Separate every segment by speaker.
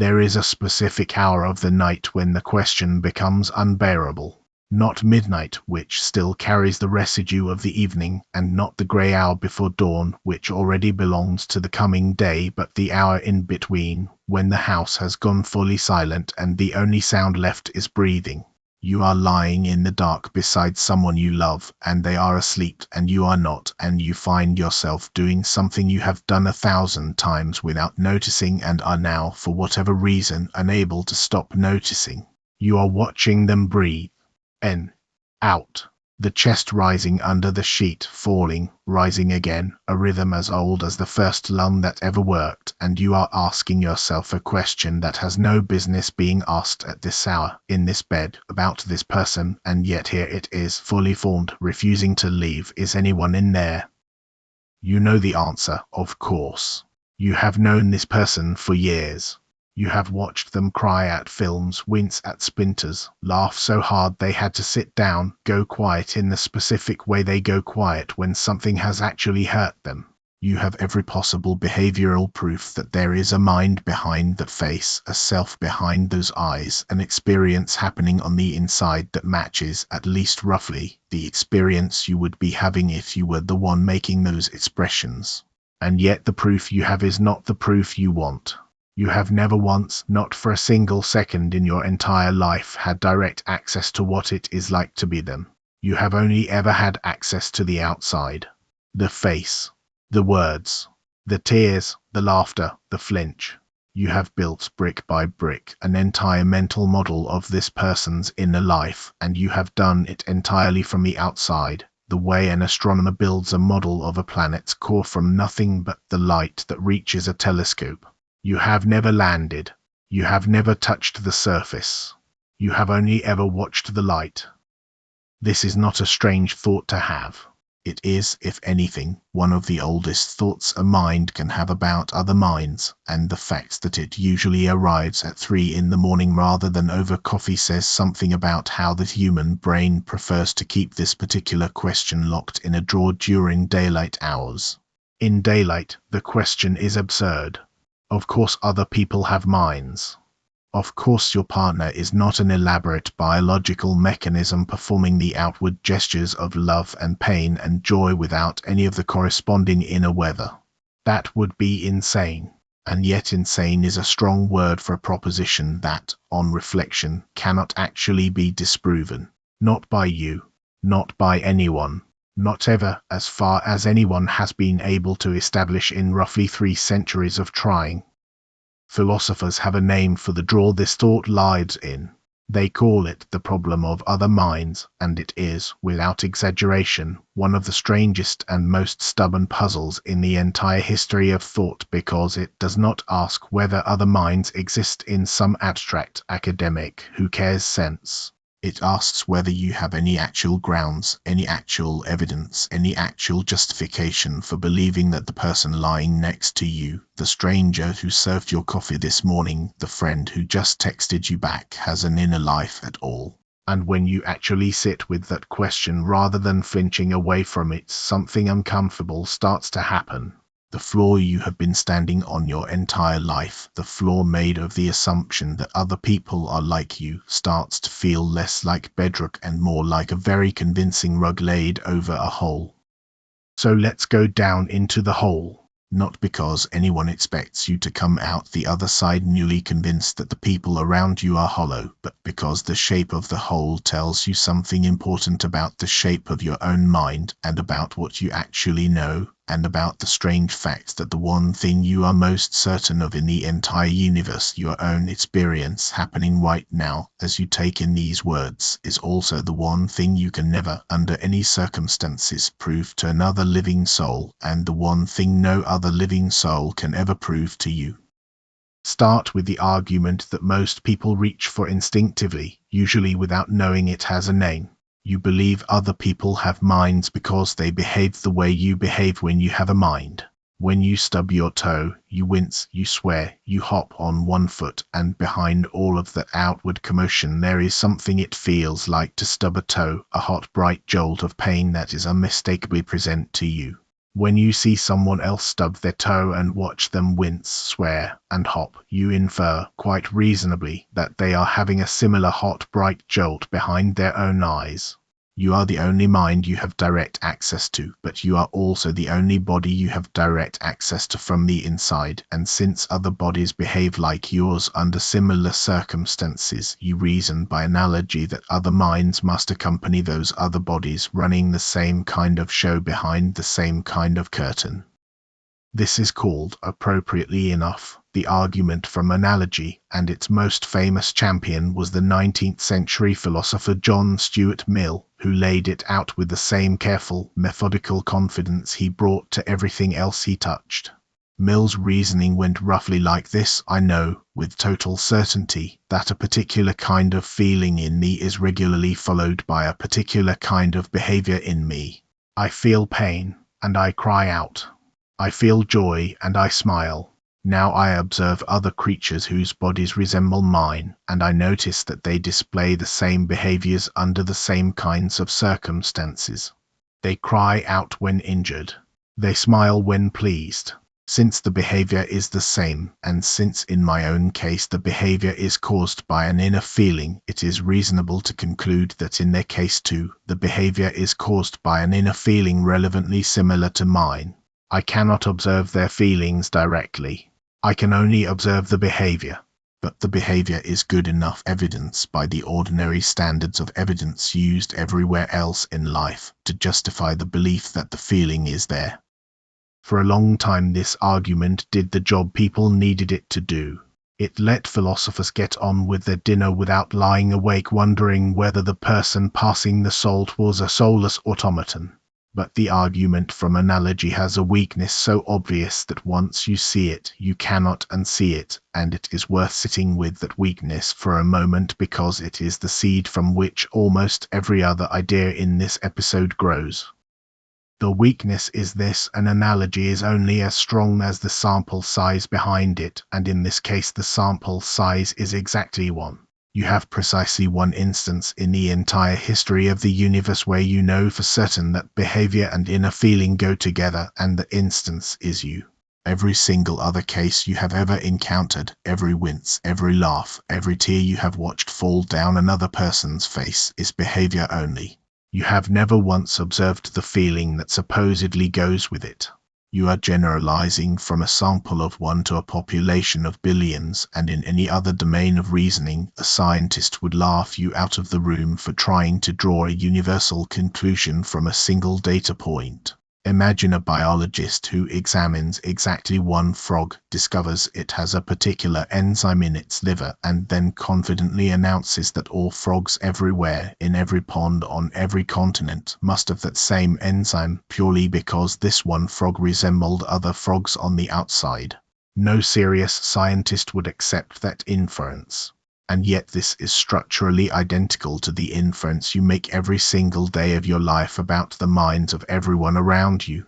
Speaker 1: There is a specific hour of the night when the question becomes unbearable. Not midnight, which still carries the residue of the evening, and not the grey hour before dawn, which already belongs to the coming day, but the hour in between, when the house has gone fully silent and the only sound left is breathing. You are lying in the dark beside someone you love, and they are asleep and you are not, and you find yourself doing something you have done 1,000 times without noticing and are now, for whatever reason, unable to stop noticing. You are watching them breathe. In, out, the chest rising under the sheet, falling, rising again, a rhythm as old as the first lung that ever worked, and you are asking yourself a question that has no business being asked at this hour, in this bed, about this person, and yet here it is, fully formed, refusing to leave. Is anyone in there? You know the answer, of course. You have known this person for years. You have watched them cry at films, wince at splinters, laugh so hard they had to sit down, go quiet in the specific way they go quiet when something has actually hurt them. You have every possible behavioral proof that there is a mind behind that face, a self behind those eyes, an experience happening on the inside that matches, at least roughly, the experience you would be having if you were the one making those expressions. And yet the proof you have is not the proof you want. You have never once, not for a single second in your entire life, had direct access to what it is like to be them. You have only ever had access to the outside. The face, the words, the tears, the laughter, the flinch. You have built brick by brick an entire mental model of this person's inner life, and you have done it entirely from the outside, the way an astronomer builds a model of a planet's core from nothing but the light that reaches a telescope. You have never landed. You have never touched the surface. You have only ever watched the light. This is not a strange thought to have. It is, if anything, one of the oldest thoughts a mind can have about other minds, and the fact that it usually arrives at 3 in the morning rather than over coffee says something about how the human brain prefers to keep this particular question locked in a drawer during daylight hours. In daylight, the question is absurd. Of course other people have minds. Of course your partner is not an elaborate biological mechanism performing the outward gestures of love and pain and joy without any of the corresponding inner weather. That would be insane. And yet insane is a strong word for a proposition that, on reflection, cannot actually be disproven. Not by you. Not by anyone. Not ever, as far as anyone has been able to establish in roughly 3 centuries of trying. Philosophers have a name for the drawer this thought lies in. They call it the problem of other minds, and it is, without exaggeration, one of the strangest and most stubborn puzzles in the entire history of thought, because it does not ask whether other minds exist in some abstract academic who cares sense. It asks whether you have any actual grounds, any actual evidence, any actual justification for believing that the person lying next to you, the stranger who served your coffee this morning, the friend who just texted you back, has an inner life at all. And when you actually sit with that question rather than flinching away from it, something uncomfortable starts to happen. The floor you have been standing on your entire life, the floor made of the assumption that other people are like you, starts to feel less like bedrock and more like a very convincing rug laid over a hole. So let's go down into the hole. Not because anyone expects you to come out the other side newly convinced that the people around you are hollow, but because the shape of the hole tells you something important about the shape of your own mind, and about what you actually know, and about the strange fact that the one thing you are most certain of in the entire universe, your own experience happening right now as you take in these words, is also the one thing you can never, under any circumstances, prove to another living soul, and the one thing no other living soul can ever prove to you. Start with the argument that most people reach for instinctively, usually without knowing it has a name. You believe other people have minds because they behave the way you behave when you have a mind. When you stub your toe, you wince, you swear, you hop on one foot, and behind all of the outward commotion there is something it feels like to stub a toe, a hot bright jolt of pain that is unmistakably present to you. When you see someone else stub their toe and watch them wince, swear, and hop, you infer, quite reasonably, that they are having a similar hot, bright jolt behind their own eyes. You are the only mind you have direct access to, but you are also the only body you have direct access to from the inside, and since other bodies behave like yours under similar circumstances, you reason by analogy that other minds must accompany those other bodies running the same kind of show behind the same kind of curtain. This is called, appropriately enough, the argument from analogy, and its most famous champion was the 19th century philosopher John Stuart Mill, who laid it out with the same careful, methodical confidence he brought to everything else he touched. Mill's reasoning went roughly like this: I know, with total certainty, that a particular kind of feeling in me is regularly followed by a particular kind of behavior in me. I feel pain, and I cry out. I feel joy, and I smile. Now I observe other creatures whose bodies resemble mine, and I notice that they display the same behaviors under the same kinds of circumstances. They cry out when injured. They smile when pleased. Since the behavior is the same, and since in my own case the behavior is caused by an inner feeling, it is reasonable to conclude that in their case too, the behavior is caused by an inner feeling relevantly similar to mine. I cannot observe their feelings directly. I can only observe the behavior, but the behavior is good enough evidence by the ordinary standards of evidence used everywhere else in life to justify the belief that the feeling is there. For a long time this argument did the job people needed it to do. It let philosophers get on with their dinner without lying awake wondering whether the person passing the salt was a soulless automaton. But the argument from analogy has a weakness so obvious that once you see it, you cannot unsee it, and it is worth sitting with that weakness for a moment because it is the seed from which almost every other idea in this episode grows. The weakness is this: an analogy is only as strong as the sample size behind it, and in this case the sample size is exactly 1. You have precisely one instance in the entire history of the universe where you know for certain that behavior and inner feeling go together, and the instance is you. Every single other case you have ever encountered, every wince, every laugh, every tear you have watched fall down another person's face, is behavior only. You have never once observed the feeling that supposedly goes with it. You are generalizing from a sample of 1 to a population of billions, and in any other domain of reasoning, a scientist would laugh you out of the room for trying to draw a universal conclusion from a single data point. Imagine a biologist who examines exactly one frog, discovers it has a particular enzyme in its liver, and then confidently announces that all frogs everywhere, in every pond on every continent, must have that same enzyme, purely because this one frog resembled other frogs on the outside. No serious scientist would accept that inference. And yet this is structurally identical to the inference you make every single day of your life about the minds of everyone around you.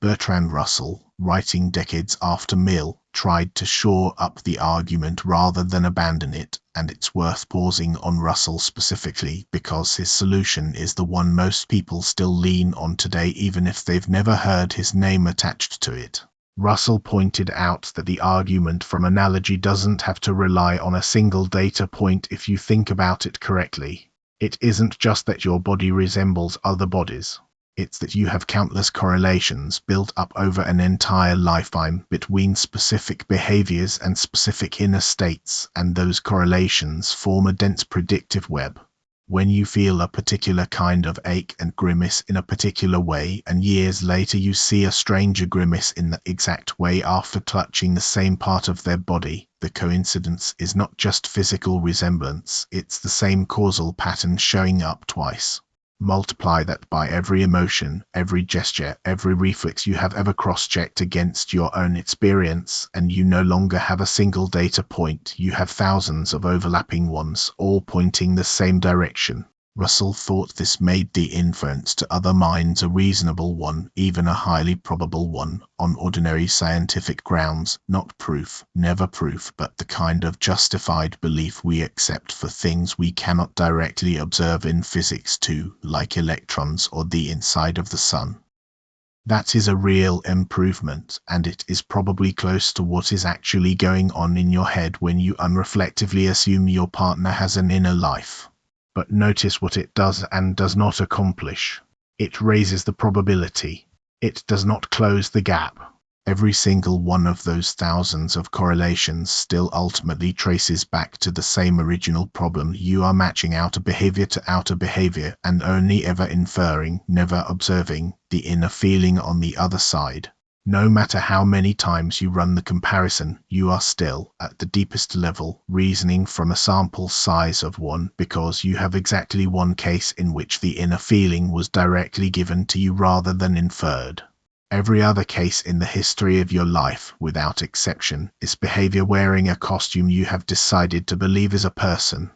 Speaker 1: Bertrand Russell, writing decades after Mill, tried to shore up the argument rather than abandon it, and it's worth pausing on Russell specifically because his solution is the one most people still lean on today even if they've never heard his name attached to it. Russell pointed out that the argument from analogy doesn't have to rely on a single data point if you think about it correctly. It isn't just that your body resembles other bodies. It's that you have countless correlations built up over an entire lifetime between specific behaviors and specific inner states, and those correlations form a dense predictive web. When you feel a particular kind of ache and grimace in a particular way, and years later you see a stranger grimace in the exact way after touching the same part of their body, the coincidence is not just physical resemblance, it's the same causal pattern showing up twice. Multiply that by every emotion, every gesture, every reflex you have ever cross-checked against your own experience, and you no longer have a single data point, you have thousands of overlapping ones, all pointing the same direction. Russell thought this made the inference to other minds a reasonable one, even a highly probable one, on ordinary scientific grounds, not proof, never proof, but the kind of justified belief we accept for things we cannot directly observe in physics too, like electrons or the inside of the sun. That is a real improvement, and it is probably close to what is actually going on in your head when you unreflectively assume your partner has an inner life. But notice what it does and does not accomplish. It raises the probability. It does not close the gap. Every single one of those thousands of correlations still ultimately traces back to the same original problem. You are matching outer behavior to outer behavior and only ever inferring, never observing, the inner feeling on the other side. No matter how many times you run the comparison, you are still, at the deepest level, reasoning from a sample size of one because you have exactly one case in which the inner feeling was directly given to you rather than inferred. Every other case in the history of your life, without exception, is behavior wearing a costume you have decided to believe is a person.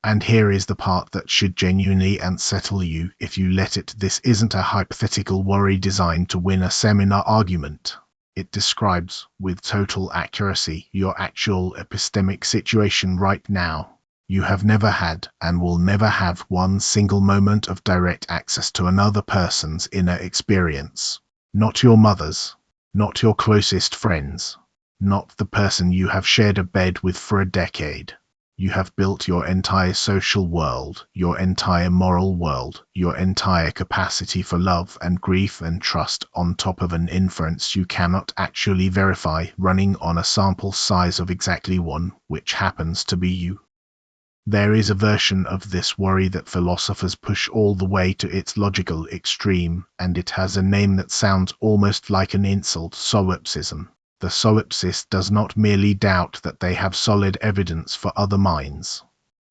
Speaker 1: And here is the part that should genuinely unsettle you if you let it. This isn't a hypothetical worry designed to win a seminar argument. It describes, with total accuracy, your actual epistemic situation right now. You have never had, and will never have, one single moment of direct access to another person's inner experience. Not your mother's, not your closest friends, not the person you have shared a bed with for a decade. You have built your entire social world, your entire moral world, your entire capacity for love and grief and trust on top of an inference you cannot actually verify, running on a sample size of exactly one, which happens to be you. There is a version of this worry that philosophers push all the way to its logical extreme, and it has a name that sounds almost like an insult: solipsism. The solipsist does not merely doubt that they have solid evidence for other minds.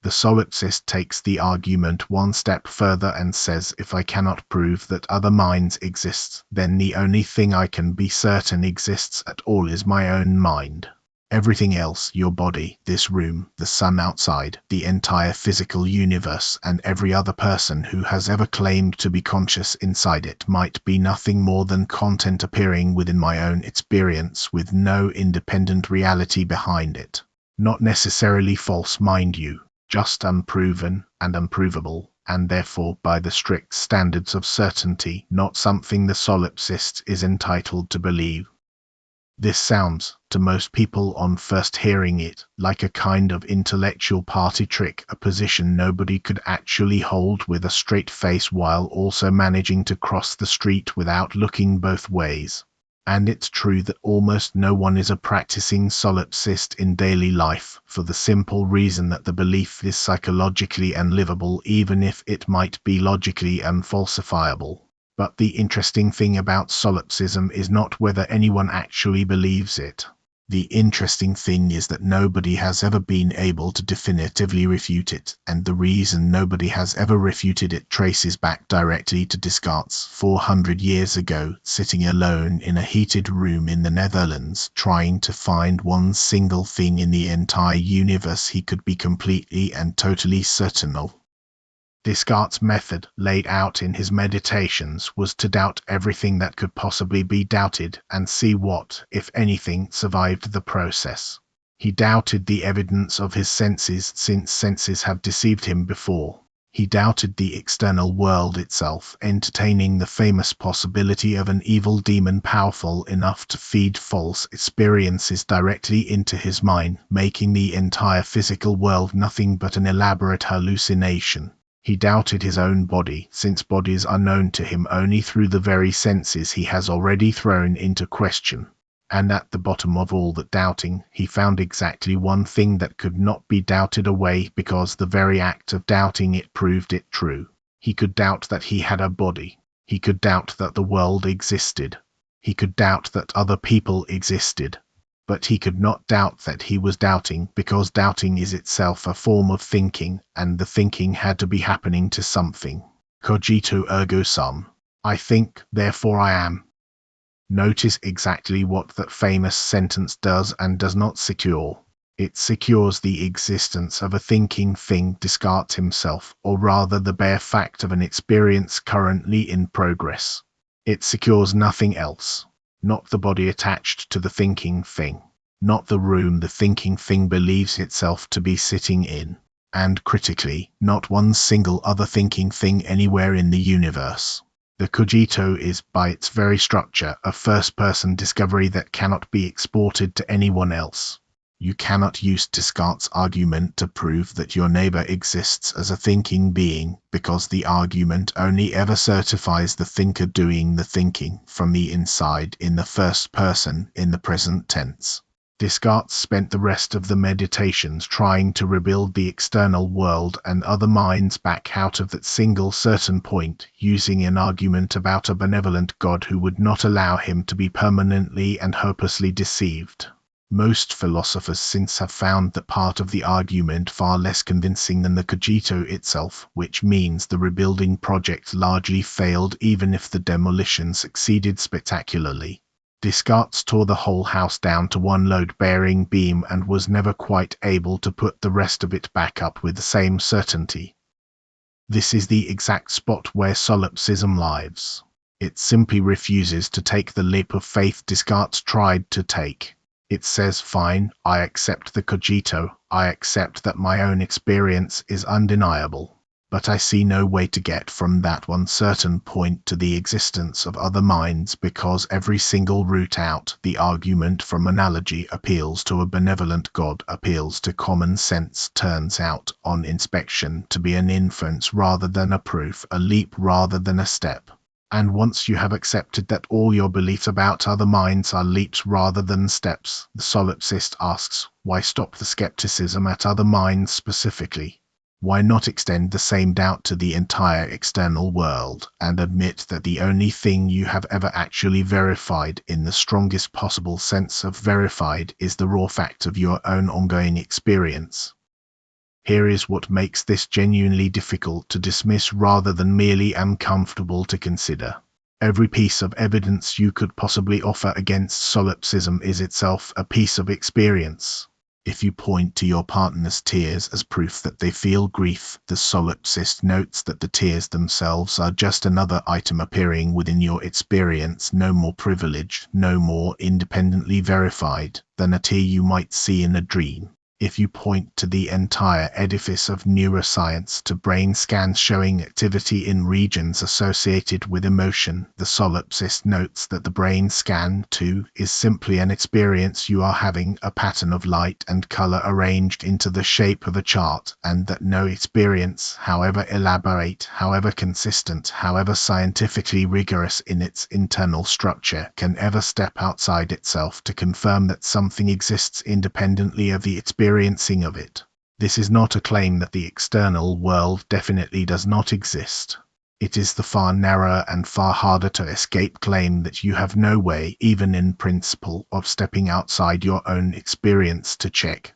Speaker 1: The solipsist takes the argument one step further and says, if I cannot prove that other minds exist, then the only thing I can be certain exists at all is my own mind. Everything else, your body, this room, the sun outside, the entire physical universe, and every other person who has ever claimed to be conscious inside it might be nothing more than content appearing within my own experience with no independent reality behind it. Not necessarily false, mind you, just unproven and unprovable, and therefore by the strict standards of certainty, not something the solipsist is entitled to believe. This sounds, to most people on first hearing it, like a kind of intellectual party trick, a position nobody could actually hold with a straight face while also managing to cross the street without looking both ways. And it's true that almost no one is a practicing solipsist in daily life, for the simple reason that the belief is psychologically unlivable, even if it might be logically unfalsifiable. But the interesting thing about solipsism is not whether anyone actually believes it. The interesting thing is that nobody has ever been able to definitively refute it, and the reason nobody has ever refuted it traces back directly to Descartes 400 years ago, sitting alone in a heated room in the Netherlands, trying to find one single thing in the entire universe he could be completely and totally certain of. Descartes' method, laid out in his Meditations, was to doubt everything that could possibly be doubted and see what, if anything, survived the process. He doubted the evidence of his senses, since senses have deceived him before. He doubted the external world itself, entertaining the famous possibility of an evil demon powerful enough to feed false experiences directly into his mind, making the entire physical world nothing but an elaborate hallucination. He doubted his own body, since bodies are known to him only through the very senses he has already thrown into question. And at the bottom of all that doubting, he found exactly one thing that could not be doubted away, because the very act of doubting it proved it true. He could doubt that he had a body. He could doubt that the world existed. He could doubt that other people existed. But he could not doubt that he was doubting, because doubting is itself a form of thinking, and the thinking had to be happening to something. Cogito ergo sum. I think, therefore I am. Notice exactly what that famous sentence does and does not secure. It secures the existence of a thinking thing, Descartes himself, or rather the bare fact of an experience currently in progress. It secures nothing else. Not the body attached to the thinking thing, not the room the thinking thing believes itself to be sitting in, and critically, not one single other thinking thing anywhere in the universe. The cogito is, by its very structure, a first-person discovery that cannot be exported to anyone else. You cannot use Descartes' argument to prove that your neighbor exists as a thinking being, because the argument only ever certifies the thinker doing the thinking from the inside in the first person in the present tense. Descartes spent the rest of the meditations trying to rebuild the external world and other minds back out of that single certain point, using an argument about a benevolent God who would not allow him to be permanently and hopelessly deceived. Most philosophers since have found that part of the argument far less convincing than the cogito itself, which means the rebuilding project largely failed even if the demolition succeeded spectacularly. Descartes tore the whole house down to one load-bearing beam and was never quite able to put the rest of it back up with the same certainty. This is the exact spot where solipsism lives. It simply refuses to take the leap of faith Descartes tried to take. It says, fine, I accept the cogito, I accept that my own experience is undeniable. But I see no way to get from that one certain point to the existence of other minds, because every single route out, the argument from analogy appeals to a benevolent God, appeals to common sense, turns out, on inspection, to be an inference rather than a proof, a leap rather than a step. And once you have accepted that all your beliefs about other minds are leaps rather than steps, the solipsist asks, why stop the skepticism at other minds specifically? Why not extend the same doubt to the entire external world, and admit that the only thing you have ever actually verified, in the strongest possible sense of verified, is the raw fact of your own ongoing experience? Here is what makes this genuinely difficult to dismiss rather than merely uncomfortable to consider. Every piece of evidence you could possibly offer against solipsism is itself a piece of experience. If you point to your partner's tears as proof that they feel grief, the solipsist notes that the tears themselves are just another item appearing within your experience, no more privileged, no more independently verified than a tear you might see in a dream. If you point to the entire edifice of neuroscience, to brain scans showing activity in regions associated with emotion, the solipsist notes that the brain scan, too, is simply an experience you are having, a pattern of light and color arranged into the shape of a chart, and that no experience, however elaborate, however consistent, however scientifically rigorous in its internal structure, can ever step outside itself to confirm that something exists independently of the experiencing of it. This is not a claim that the external world definitely does not exist. It is the far narrower and far harder to escape claim that you have no way, even in principle, of stepping outside your own experience to check.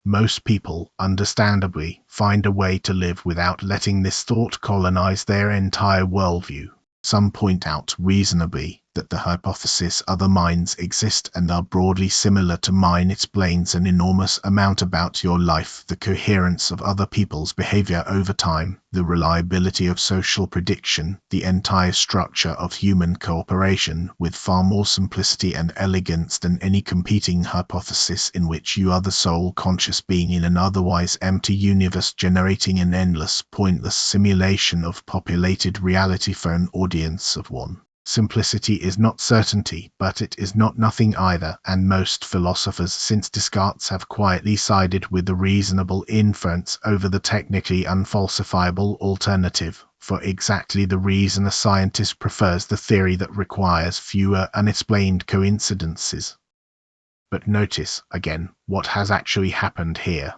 Speaker 1: Most people, understandably, find a way to live without letting this thought colonize their entire worldview. Some point out reasonably that the hypothesis other minds exist and are broadly similar to mine explains an enormous amount about your life, the coherence of other people's behavior over time, the reliability of social prediction, the entire structure of human cooperation, with far more simplicity and elegance than any competing hypothesis in which you are the sole conscious being in an otherwise empty universe generating an endless, pointless simulation of populated reality for an audience of one. Simplicity is not certainty, but it is not nothing either, and most philosophers since Descartes have quietly sided with the reasonable inference over the technically unfalsifiable alternative, for exactly the reason a scientist prefers the theory that requires fewer unexplained coincidences. But notice, again, what has actually happened here.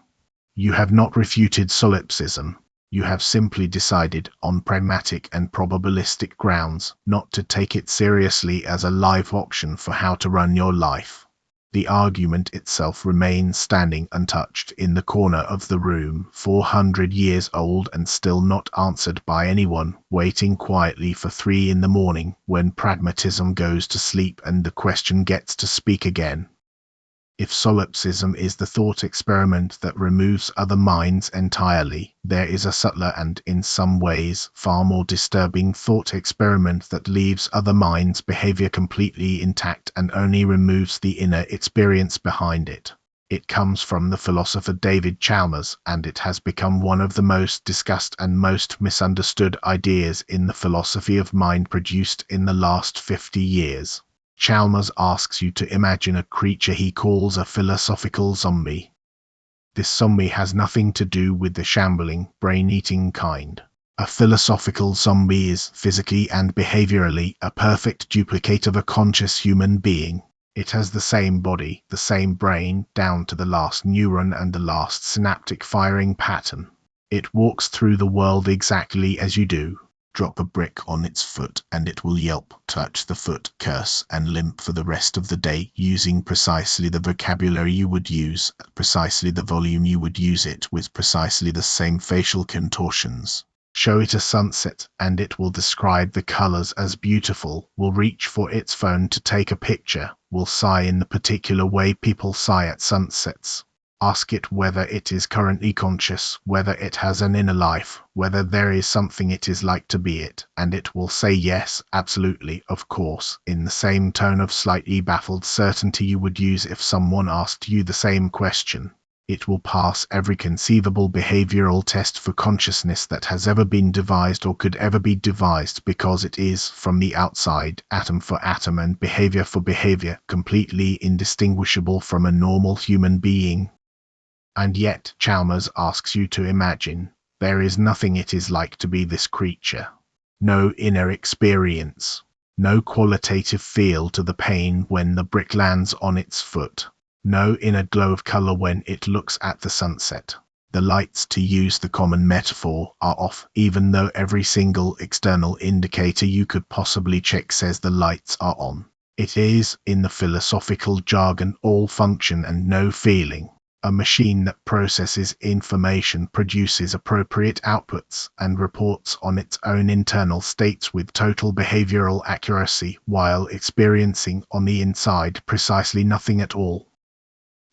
Speaker 1: You have not refuted solipsism. You have simply decided, on pragmatic and probabilistic grounds, not to take it seriously as a live auction for how to run your life. The argument itself remains standing untouched in the corner of the room, 400 years old and still not answered by anyone, waiting quietly for 3 in the morning, when pragmatism goes to sleep and the question gets to speak again. If solipsism is the thought experiment that removes other minds entirely, there is a subtler and, in some ways, far more disturbing thought experiment that leaves other minds' behavior completely intact and only removes the inner experience behind it. It comes from the philosopher David Chalmers, and it has become one of the most discussed and most misunderstood ideas in the philosophy of mind produced in the last 50 years. Chalmers asks you to imagine a creature he calls a philosophical zombie. This zombie has nothing to do with the shambling, brain-eating kind. A philosophical zombie is, physically and behaviorally, a perfect duplicate of a conscious human being. It has the same body, the same brain, down to the last neuron and the last synaptic firing pattern. It walks through the world exactly as you do. Drop a brick on its foot and it will yelp, touch the foot, curse, and limp for the rest of the day, using precisely the vocabulary you would use, precisely the volume you would use it, with precisely the same facial contortions. Show it a sunset and it will describe the colors as beautiful, will reach for its phone to take a picture, will sigh in the particular way people sigh at sunsets. Ask it whether it is currently conscious, whether it has an inner life, whether there is something it is like to be it, and it will say yes, absolutely, of course, in the same tone of slightly baffled certainty you would use if someone asked you the same question. It will pass every conceivable behavioral test for consciousness that has ever been devised or could ever be devised, because it is, from the outside, atom for atom and behavior for behavior, completely indistinguishable from a normal human being. And yet, Chalmers asks you to imagine, there is nothing it is like to be this creature. No inner experience. No qualitative feel to the pain when the brick lands on its foot. No inner glow of color when it looks at the sunset. The lights, to use the common metaphor, are off, even though every single external indicator you could possibly check says the lights are on. It is, in the philosophical jargon, all function and no feeling. A machine that processes information, produces appropriate outputs, and reports on its own internal states with total behavioral accuracy, while experiencing on the inside precisely nothing at all.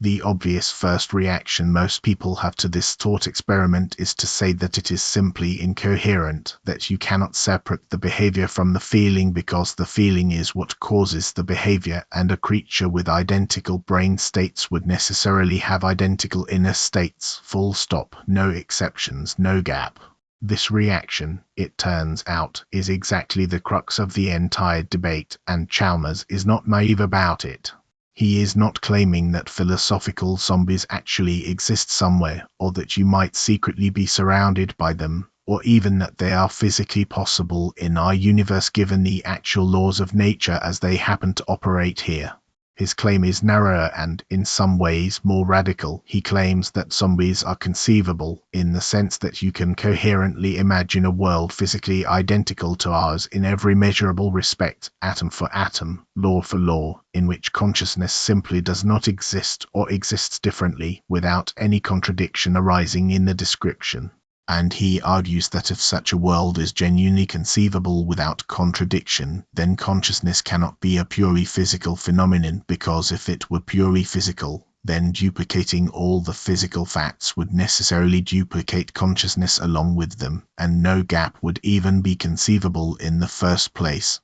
Speaker 1: The obvious first reaction most people have to this thought experiment is to say that it is simply incoherent, that you cannot separate the behavior from the feeling because the feeling is what causes the behavior, and a creature with identical brain states would necessarily have identical inner states, full stop, no exceptions, no gap. This reaction, it turns out, is exactly the crux of the entire debate, and Chalmers is not naive about it. He is not claiming that philosophical zombies actually exist somewhere, or that you might secretly be surrounded by them, or even that they are physically possible in our universe given the actual laws of nature as they happen to operate here. His claim is narrower and, in some ways, more radical. He claims that zombies are conceivable, in the sense that you can coherently imagine a world physically identical to ours in every measurable respect, atom for atom, law for law, in which consciousness simply does not exist or exists differently, without any contradiction arising in the description. And he argues that if such a world is genuinely conceivable without contradiction, then consciousness cannot be a purely physical phenomenon, because if it were purely physical, then duplicating all the physical facts would necessarily duplicate consciousness along with them, and no gap would even be conceivable in the first place.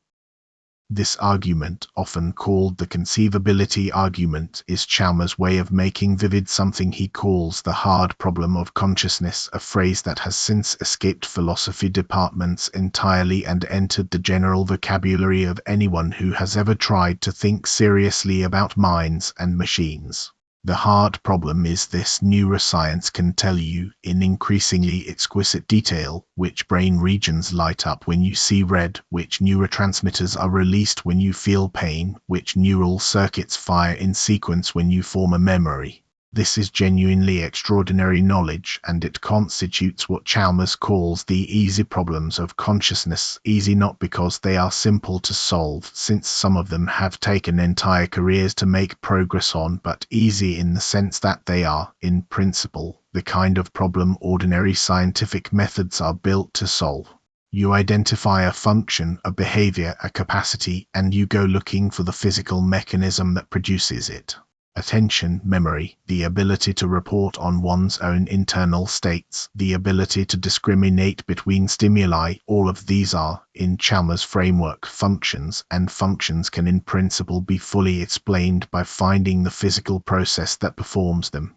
Speaker 1: This argument, often called the conceivability argument, is Chalmers' way of making vivid something he calls the hard problem of consciousness, a phrase that has since escaped philosophy departments entirely and entered the general vocabulary of anyone who has ever tried to think seriously about minds and machines. The hard problem is this: neuroscience can tell you, in increasingly exquisite detail, which brain regions light up when you see red, which neurotransmitters are released when you feel pain, which neural circuits fire in sequence when you form a memory. This is genuinely extraordinary knowledge, and it constitutes what Chalmers calls the easy problems of consciousness, easy not because they are simple to solve, since some of them have taken entire careers to make progress on, but easy in the sense that they are, in principle, the kind of problem ordinary scientific methods are built to solve. You identify a function, a behavior, a capacity, and you go looking for the physical mechanism that produces it. Attention, memory, the ability to report on one's own internal states, the ability to discriminate between stimuli, all of these are, in Chalmers' framework, functions, and functions can in principle be fully explained by finding the physical process that performs them.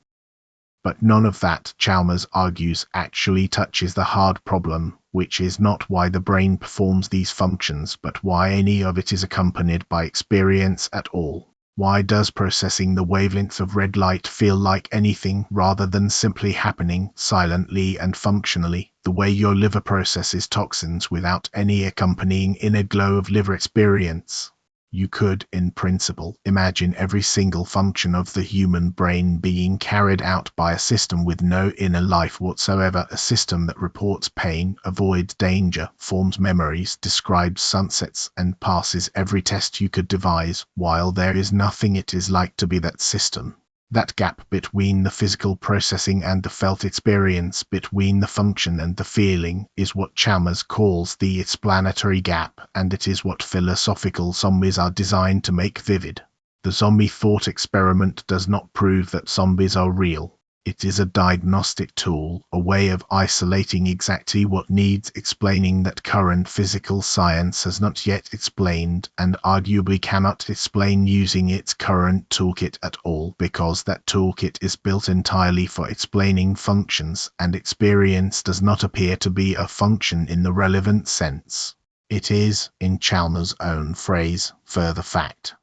Speaker 1: But none of that, Chalmers argues, actually touches the hard problem, which is not why the brain performs these functions, but why any of it is accompanied by experience at all. Why does processing the wavelengths of red light feel like anything rather than simply happening silently and functionally, the way your liver processes toxins without any accompanying inner glow of liver experience? You could, in principle, imagine every single function of the human brain being carried out by a system with no inner life whatsoever, a system that reports pain, avoids danger, forms memories, describes sunsets, and passes every test you could devise, while there is nothing it is like to be that system. That gap between the physical processing and the felt experience, between the function and the feeling, is what Chalmers calls the explanatory gap, and it is what philosophical zombies are designed to make vivid. The zombie thought experiment does not prove that zombies are real. It is a diagnostic tool, a way of isolating exactly what needs explaining that current physical science has not yet explained, and arguably cannot explain using its current toolkit at all, because that toolkit is built entirely for explaining functions, and experience does not appear to be a function in the relevant sense. It is, in Chalmers' own phrase, further fact.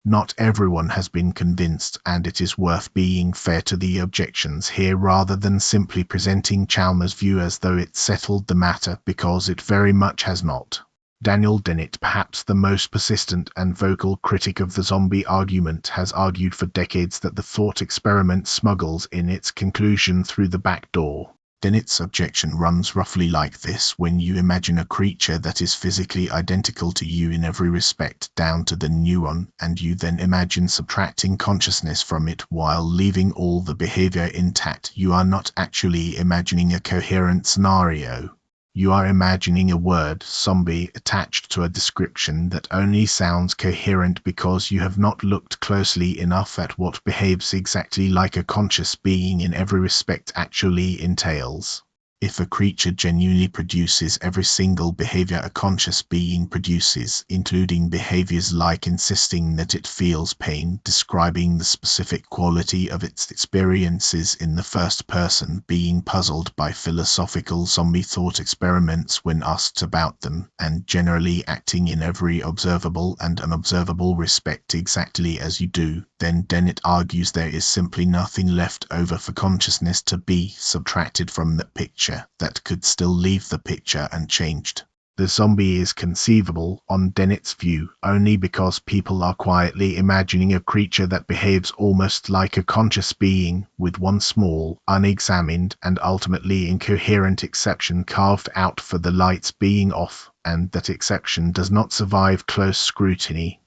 Speaker 1: Not everyone has been convinced, and it is worth being fair to the objections here rather than simply presenting Chalmers' view as though it settled the matter, because it very much has not. Daniel Dennett, perhaps the most persistent and vocal critic of the zombie argument, has argued for decades that the thought experiment smuggles in its conclusion through the back door. Dennett's objection runs roughly like this: when you imagine a creature that is physically identical to you in every respect down to the neuron, and you then imagine subtracting consciousness from it while leaving all the behavior intact, you are not actually imagining a coherent scenario. You are imagining a word, zombie, attached to a description that only sounds coherent because you have not looked closely enough at what behaves exactly like a conscious being in every respect actually entails. If a creature genuinely produces every single behavior a conscious being produces, including behaviors like insisting that it feels pain, describing the specific quality of its experiences in the first person, being puzzled by philosophical zombie thought experiments when asked about them, and generally acting in every observable and unobservable respect exactly as you do, then Dennett argues there is simply nothing left over for consciousness to be subtracted from the picture that could still leave the picture unchanged. The zombie is conceivable, on Dennett's view, only because people are quietly imagining a creature that behaves almost like a conscious being, with one small, unexamined, and ultimately incoherent exception carved out for the lights being off, and that exception does not survive close scrutiny.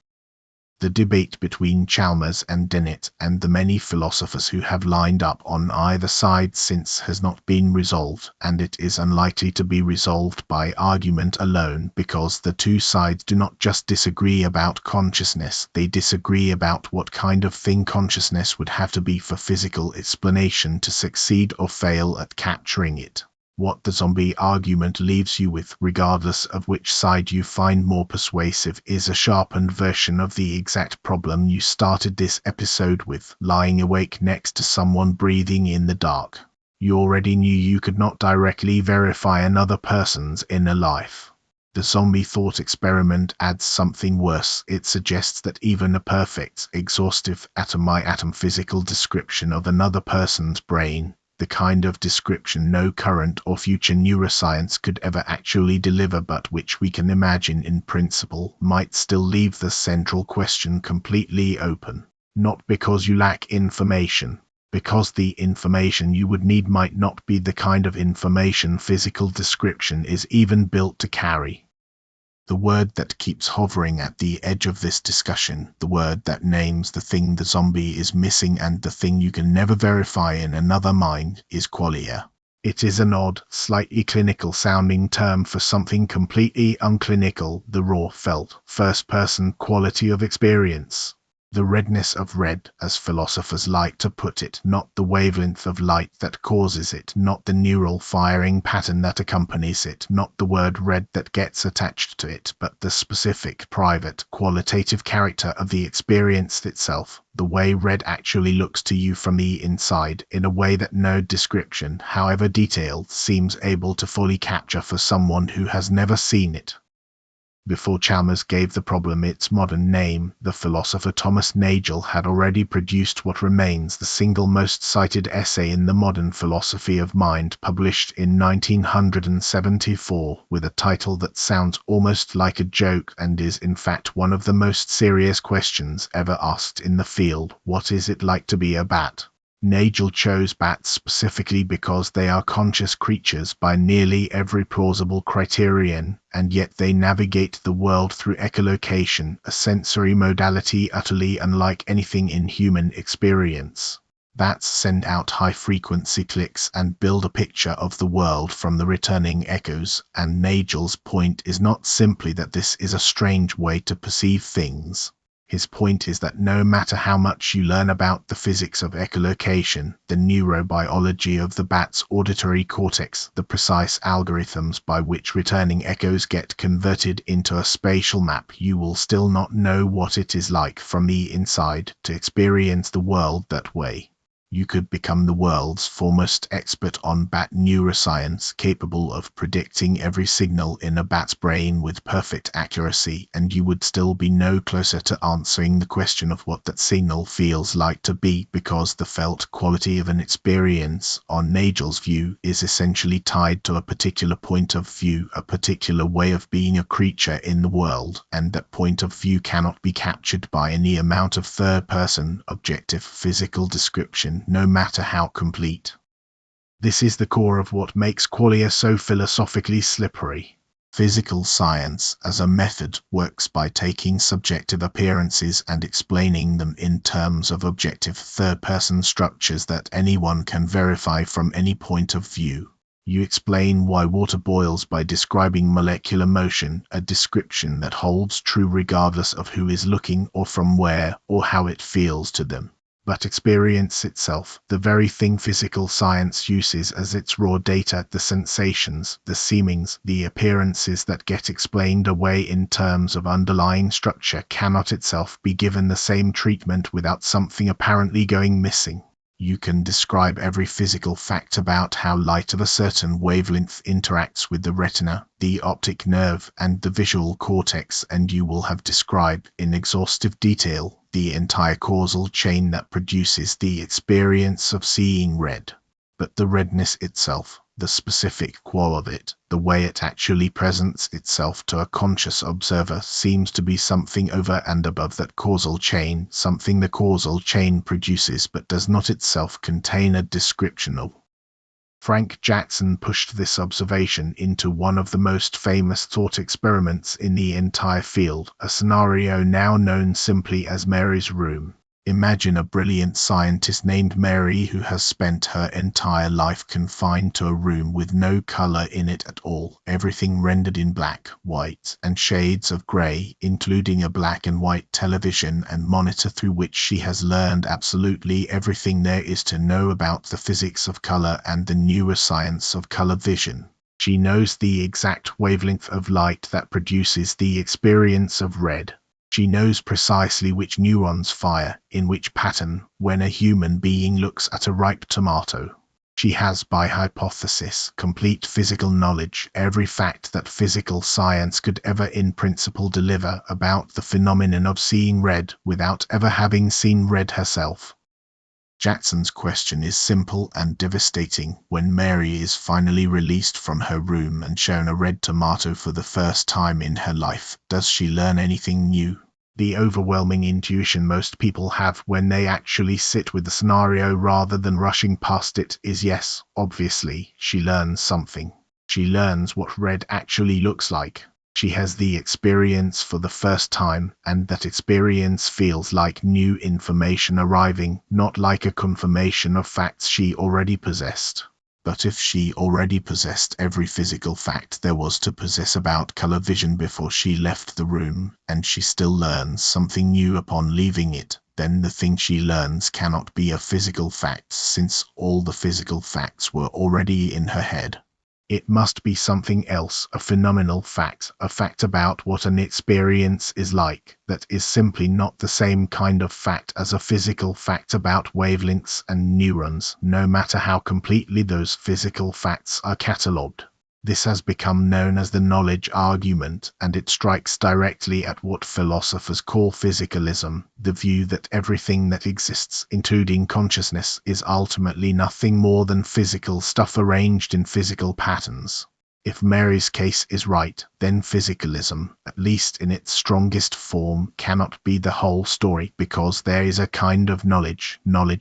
Speaker 1: The debate between Chalmers and Dennett and the many philosophers who have lined up on either side since has not been resolved, and it is unlikely to be resolved by argument alone, because the two sides do not just disagree about consciousness, they disagree about what kind of thing consciousness would have to be for physical explanation to succeed or fail at capturing it. What the zombie argument leaves you with, regardless of which side you find more persuasive, is a sharpened version of the exact problem you started this episode with, lying awake next to someone breathing in the dark. You already knew you could not directly verify another person's inner life. The zombie thought experiment adds something worse. It suggests that even a perfect, exhaustive, atom-by-atom physical description of another person's brain, the kind of description no current or future neuroscience could ever actually deliver but which we can imagine in principle, might still leave the central question completely open. Not because you lack information, because the information you would need might not be the kind of information physical description is even built to carry. The word that keeps hovering at the edge of this discussion, the word that names the thing the zombie is missing and the thing you can never verify in another mind, is qualia. It is an odd, slightly clinical-sounding term for something completely unclinical, the raw, felt, first-person quality of experience. The redness of red, as philosophers like to put it, not the wavelength of light that causes it, not the neural firing pattern that accompanies it, not the word red that gets attached to it, but the specific, private, qualitative character of the experience itself, the way red actually looks to you from the inside, in a way that no description, however detailed, seems able to fully capture for someone who has never seen it. Before Chalmers gave the problem its modern name, the philosopher Thomas Nagel had already produced what remains the single most cited essay in the modern philosophy of mind, published in 1974, with a title that sounds almost like a joke and is in fact one of the most serious questions ever asked in the field: what is it like to be a bat? Nagel chose bats specifically because they are conscious creatures by nearly every plausible criterion, and yet they navigate the world through echolocation, a sensory modality utterly unlike anything in human experience. Bats send out high-frequency clicks and build a picture of the world from the returning echoes, and Nagel's point is not simply that this is a strange way to perceive things. His point is that no matter how much you learn about the physics of echolocation, the neurobiology of the bat's auditory cortex, the precise algorithms by which returning echoes get converted into a spatial map, you will still not know what it is like from the inside to experience the world that way. You could become the world's foremost expert on bat neuroscience, capable of predicting every signal in a bat's brain with perfect accuracy, and you would still be no closer to answering the question of what that signal feels like to be, because the felt quality of an experience, on Nagel's view, is essentially tied to a particular point of view, a particular way of being a creature in the world, and that point of view cannot be captured by any amount of third-person, objective physical description, no matter how complete. This is the core of what makes Qualia so philosophically slippery. Physical science, as a method, works by taking subjective appearances and explaining them in terms of objective third-person structures that anyone can verify from any point of view. You explain why water boils by describing molecular motion, a description that holds true regardless of who is looking or from where or how it feels to them. But experience itself, the very thing physical science uses as its raw data, the sensations, the seemings, the appearances that get explained away in terms of underlying structure, cannot itself be given the same treatment without something apparently going missing. You can describe every physical fact about how light of a certain wavelength interacts with the retina, the optic nerve, and the visual cortex, and you will have described, in exhaustive detail, the entire causal chain that produces the experience of seeing red. But the redness itself, the specific qual of it, the way it actually presents itself to a conscious observer, seems to be something over and above that causal chain, something the causal chain produces but does not itself contain a description of. Frank Jackson pushed this observation into one of the most famous thought experiments in the entire field, a scenario now known simply as Mary's room. Imagine a brilliant scientist named Mary who has spent her entire life confined to a room with no color in it at all, everything rendered in black, white, and shades of gray, including a black and white television and monitor through which she has learned absolutely everything there is to know about the physics of color and the neuroscience of color vision. She knows the exact wavelength of light that produces the experience of red. She knows precisely which neurons fire, in which pattern, when a human being looks at a ripe tomato. She has, by hypothesis, complete physical knowledge, every fact that physical science could ever in principle deliver about the phenomenon of seeing red without ever having seen red herself. Jackson's question is simple and devastating. When Mary is finally released from her room and shown a red tomato for the first time in her life, does she learn anything new? The overwhelming intuition most people have when they actually sit with the scenario rather than rushing past it is yes, obviously, she learns something. She learns what red actually looks like. She has the experience for the first time, and that experience feels like new information arriving, not like a confirmation of facts she already possessed. But if she already possessed every physical fact there was to possess about color vision before she left the room, and she still learns something new upon leaving it, then the thing she learns cannot be a physical fact, since all the physical facts were already in her head. It must be something else, a phenomenal fact, a fact about what an experience is like, that is simply not the same kind of fact as a physical fact about wavelengths and neurons, no matter how completely those physical facts are catalogued. This has become known as the knowledge argument, and it strikes directly at what philosophers call physicalism, the view that everything that exists, including consciousness, is ultimately nothing more than physical stuff arranged in physical patterns. If Mary's case is right, then physicalism, at least in its strongest form, cannot be the whole story, because there is a kind of knowledge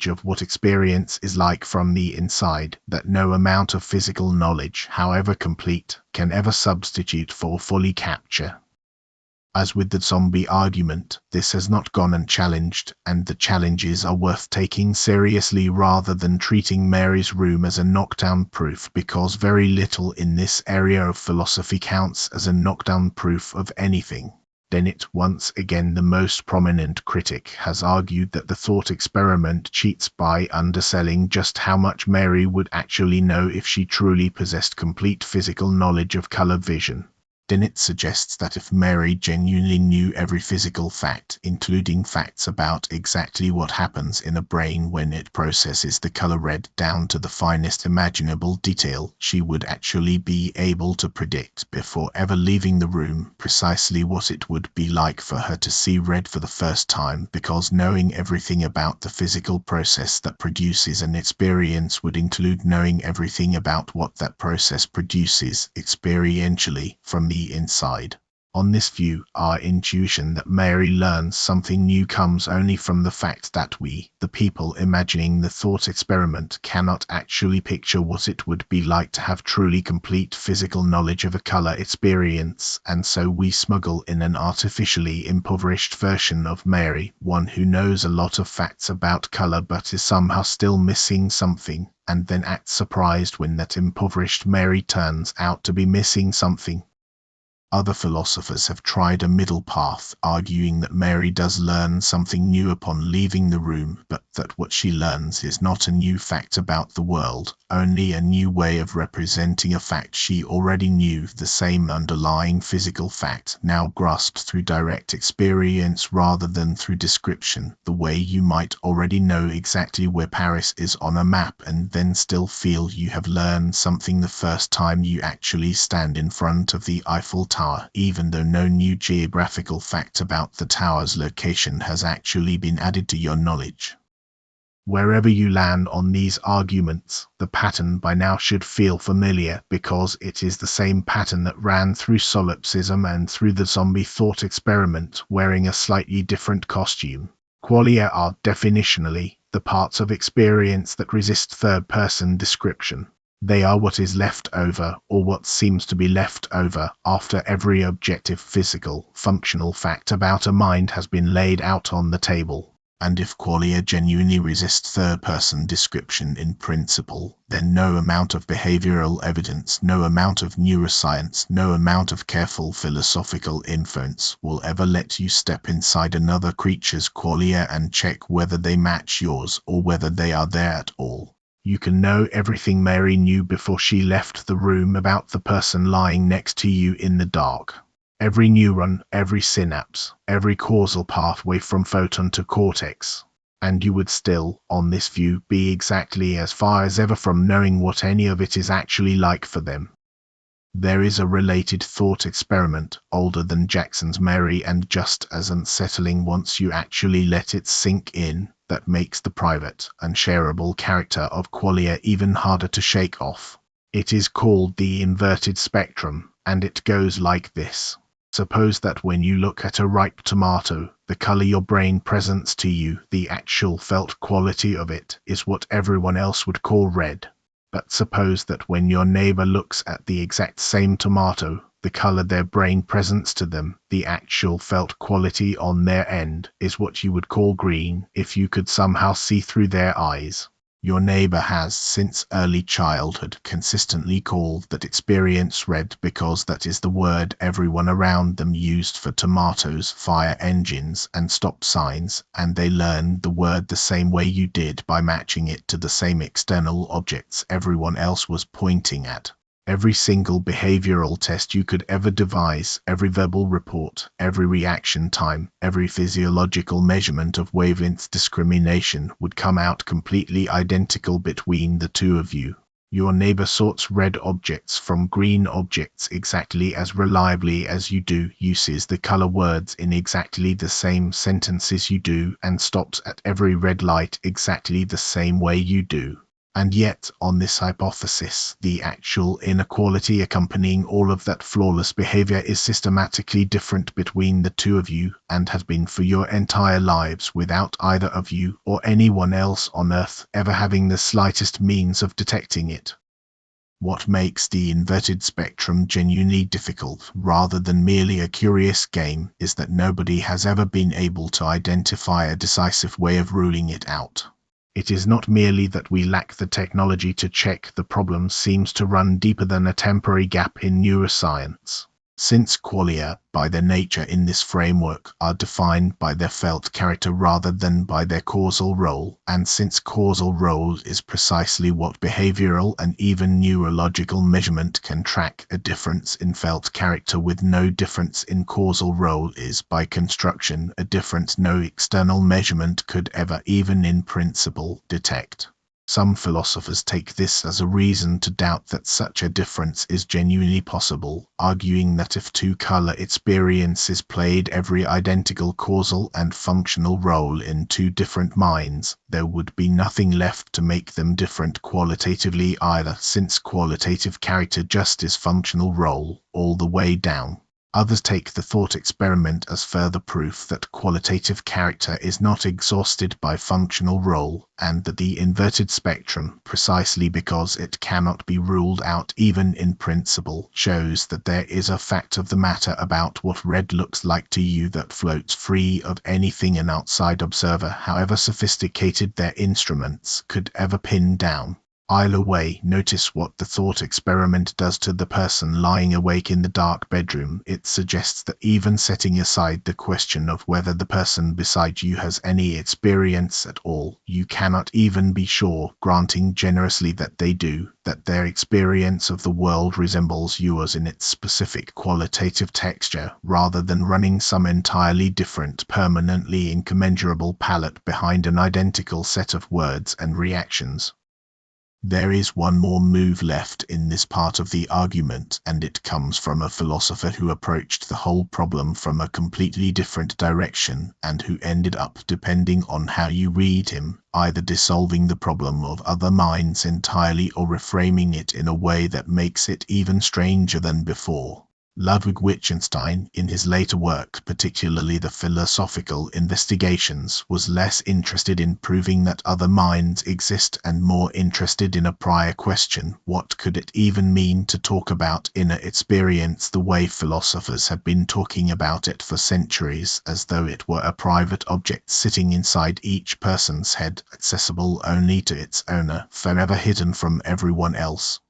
Speaker 1: of what experience is like from the inside, that no amount of physical knowledge, however complete, can ever substitute for fully capture. As with the zombie argument, this has not gone unchallenged, and the challenges are worth taking seriously rather than treating Mary's room as a knockdown proof, because very little in this area of philosophy counts as a knockdown proof of anything. Dennett, once again the most prominent critic, has argued that the thought experiment cheats by underselling just how much Mary would actually know if she truly possessed complete physical knowledge of color vision. Dennett suggests that if Mary genuinely knew every physical fact, including facts about exactly what happens in a brain when it processes the color red down to the finest imaginable detail, she would actually be able to predict, before ever leaving the room, precisely what it would be like for her to see red for the first time, because knowing everything about the physical process that produces an experience would include knowing everything about what that process produces experientially from the inside. On this view, our intuition that Mary learns something new comes only from the fact that we, the people imagining the thought experiment, cannot actually picture what it would be like to have truly complete physical knowledge of a color experience, and so we smuggle in an artificially impoverished version of Mary, one who knows a lot of facts about color but is somehow still missing something, and then acts surprised when that impoverished Mary turns out to be missing something. Other philosophers have tried a middle path, arguing that Mary does learn something new upon leaving the room, but that what she learns is not a new fact about the world, only a new way of representing a fact she already knew, the same underlying physical fact, now grasped through direct experience rather than through description, the way you might already know exactly where Paris is on a map and then still feel you have learned something the first time you actually stand in front of the Eiffel Tower, even though no new geographical fact about the tower's location has actually been added to your knowledge. Wherever you land on these arguments, the pattern by now should feel familiar, because it is the same pattern that ran through solipsism and through the zombie thought experiment, wearing a slightly different costume. Qualia are, definitionally, the parts of experience that resist third-person description. They are what is left over, or what seems to be left over, after every objective physical, functional fact about a mind has been laid out on the table. And if Qualia genuinely resist third-person description in principle, then no amount of behavioral evidence, no amount of neuroscience, no amount of careful philosophical inference will ever let you step inside another creature's Qualia and check whether they match yours or whether they are there at all. You can know everything Mary knew before she left the room about the person lying next to you in the dark. Every neuron, every synapse, every causal pathway from photon to cortex. And you would still, on this view, be exactly as far as ever from knowing what any of it is actually like for them. There is a related thought experiment, older than Jackson's Mary and just as unsettling once you actually let it sink in, that makes the private, unshareable character of Qualia even harder to shake off. It is called the inverted spectrum, and it goes like this. Suppose that when you look at a ripe tomato, the color your brain presents to you, the actual felt quality of it, is what everyone else would call red. But suppose that when your neighbor looks at the exact same tomato, the color their brain presents to them, the actual felt quality on their end, is what you would call green, if you could somehow see through their eyes. Your neighbor has, since early childhood, consistently called that experience red because that is the word everyone around them used for tomatoes, fire engines, and stop signs, and they learned the word the same way you did by matching it to the same external objects everyone else was pointing at. Every single behavioral test you could ever devise, every verbal report, every reaction time, every physiological measurement of wavelength discrimination would come out completely identical between the two of you. Your neighbor sorts red objects from green objects exactly as reliably as you do, uses the color words in exactly the same sentences you do, and stops at every red light exactly the same way you do. And yet, on this hypothesis, the actual inequality accompanying all of that flawless behavior is systematically different between the two of you, and has been for your entire lives, without either of you or anyone else on Earth ever having the slightest means of detecting it. What makes the inverted spectrum genuinely difficult, rather than merely a curious game, is that nobody has ever been able to identify a decisive way of ruling it out. It is not merely that we lack the technology to check the problem seems to run deeper than a temporary gap in neuroscience. Since qualia, by their nature in this framework, are defined by their felt character rather than by their causal role, and since causal role is precisely what behavioral and even neurological measurement can track, a difference in felt character with no difference in causal role is, by construction, a difference no external measurement could ever, even in principle, detect. Some philosophers take this as a reason to doubt that such a difference is genuinely possible, arguing that if two-color experiences played every identical causal and functional role in two different minds, there would be nothing left to make them different qualitatively either, since qualitative character just is functional role, all the way down. Others take the thought experiment as further proof that qualitative character is not exhausted by functional role, and that the inverted spectrum, precisely because it cannot be ruled out even in principle, shows that there is a fact of the matter about what red looks like to you that floats free of anything an outside observer, however sophisticated their instruments, could ever pin down. Either way, notice what the thought experiment does to the person lying awake in the dark bedroom. It suggests that even setting aside the question of whether the person beside you has any experience at all, you cannot even be sure, granting generously that they do, that their experience of the world resembles yours in its specific qualitative texture, rather than running some entirely different, permanently incommensurable palette behind an identical set of words and reactions. There is one more move left in this part of the argument, and it comes from a philosopher who approached the whole problem from a completely different direction, and who ended up, depending on how you read him, either dissolving the problem of other minds entirely or reframing it in a way that makes it even stranger than before. Ludwig Wittgenstein, in his later work, particularly the philosophical investigations, was less interested in proving that other minds exist and more interested in a prior question: what could it even mean to talk about inner experience the way philosophers have been talking about it for centuries, as though it were a private object sitting inside each person's head, accessible only to its owner, forever hidden from everyone else?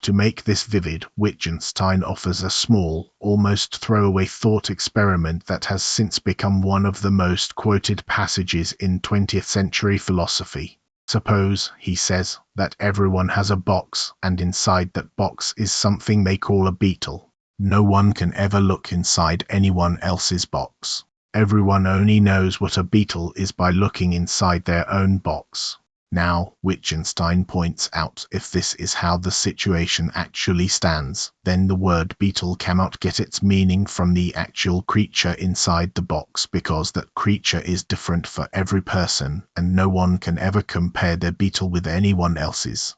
Speaker 1: To make this vivid, Wittgenstein offers a small, almost throwaway thought experiment that has since become one of the most quoted passages in 20th century philosophy. Suppose, he says, that everyone has a box, and inside that box is something they call a beetle. No one can ever look inside anyone else's box. Everyone only knows what a beetle is by looking inside their own box. Now, Wittgenstein points out, if this is how the situation actually stands, then the word beetle cannot get its meaning from the actual creature inside the box, because that creature is different for every person, and no one can ever compare their beetle with anyone else's.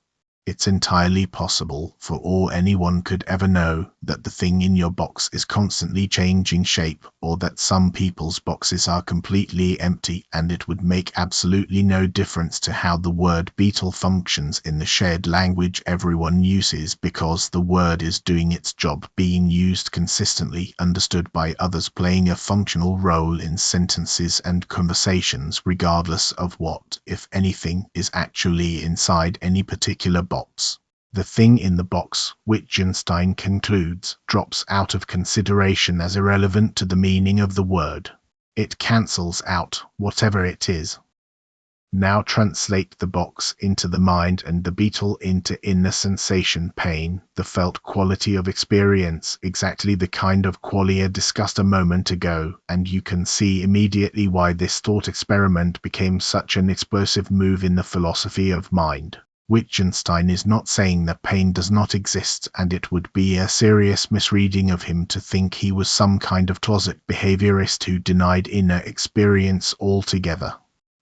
Speaker 1: It's entirely possible, for all anyone could ever know, that the thing in your box is constantly changing shape, or that some people's boxes are completely empty, and it would make absolutely no difference to how the word beetle functions in the shared language everyone uses, because the word is doing its job, being used consistently, understood by others, playing a functional role in sentences and conversations, regardless of what, if anything, is actually inside any particular box. The thing in the box, Wittgenstein concludes, drops out of consideration as irrelevant to the meaning of the word. It cancels out whatever it is. Now translate the box into the mind and the beetle into inner sensation, pain, the felt quality of experience, exactly the kind of qualia discussed a moment ago, and you can see immediately why this thought experiment became such an explosive move in the philosophy of mind. Wittgenstein is not saying that pain does not exist, and it would be a serious misreading of him to think he was some kind of closet behaviorist who denied inner experience altogether.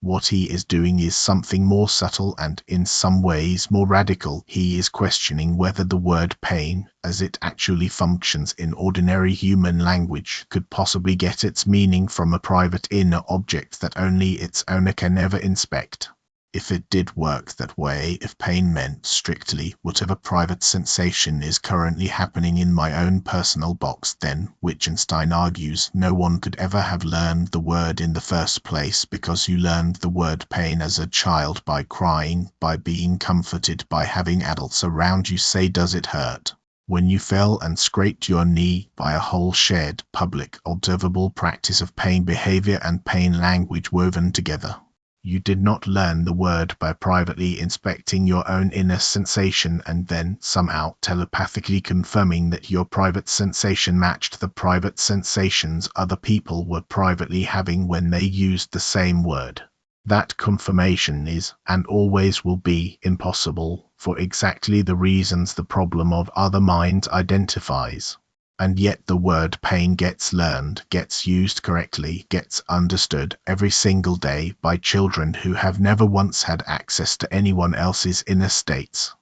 Speaker 1: What he is doing is something more subtle and, in some ways, more radical. He is questioning whether the word pain, as it actually functions in ordinary human language, could possibly get its meaning from a private inner object that only its owner can ever inspect. If it did work that way, if pain meant, strictly, whatever private sensation is currently happening in my own personal box, then, Wittgenstein argues, no one could ever have learned the word in the first place, because you learned the word pain as a child by crying, by being comforted, by having adults around you say, "Does it hurt?" When you fell and scraped your knee, by a whole shared, public, observable practice of pain behavior and pain language woven together. You did not learn the word by privately inspecting your own inner sensation and then, somehow, telepathically confirming that your private sensation matched the private sensations other people were privately having when they used the same word. That confirmation is, and always will be, impossible, for exactly the reasons the problem of other minds identifies. And yet the word pain gets learned, gets used correctly, gets understood every single day by children who have never once had access to anyone else's inner states.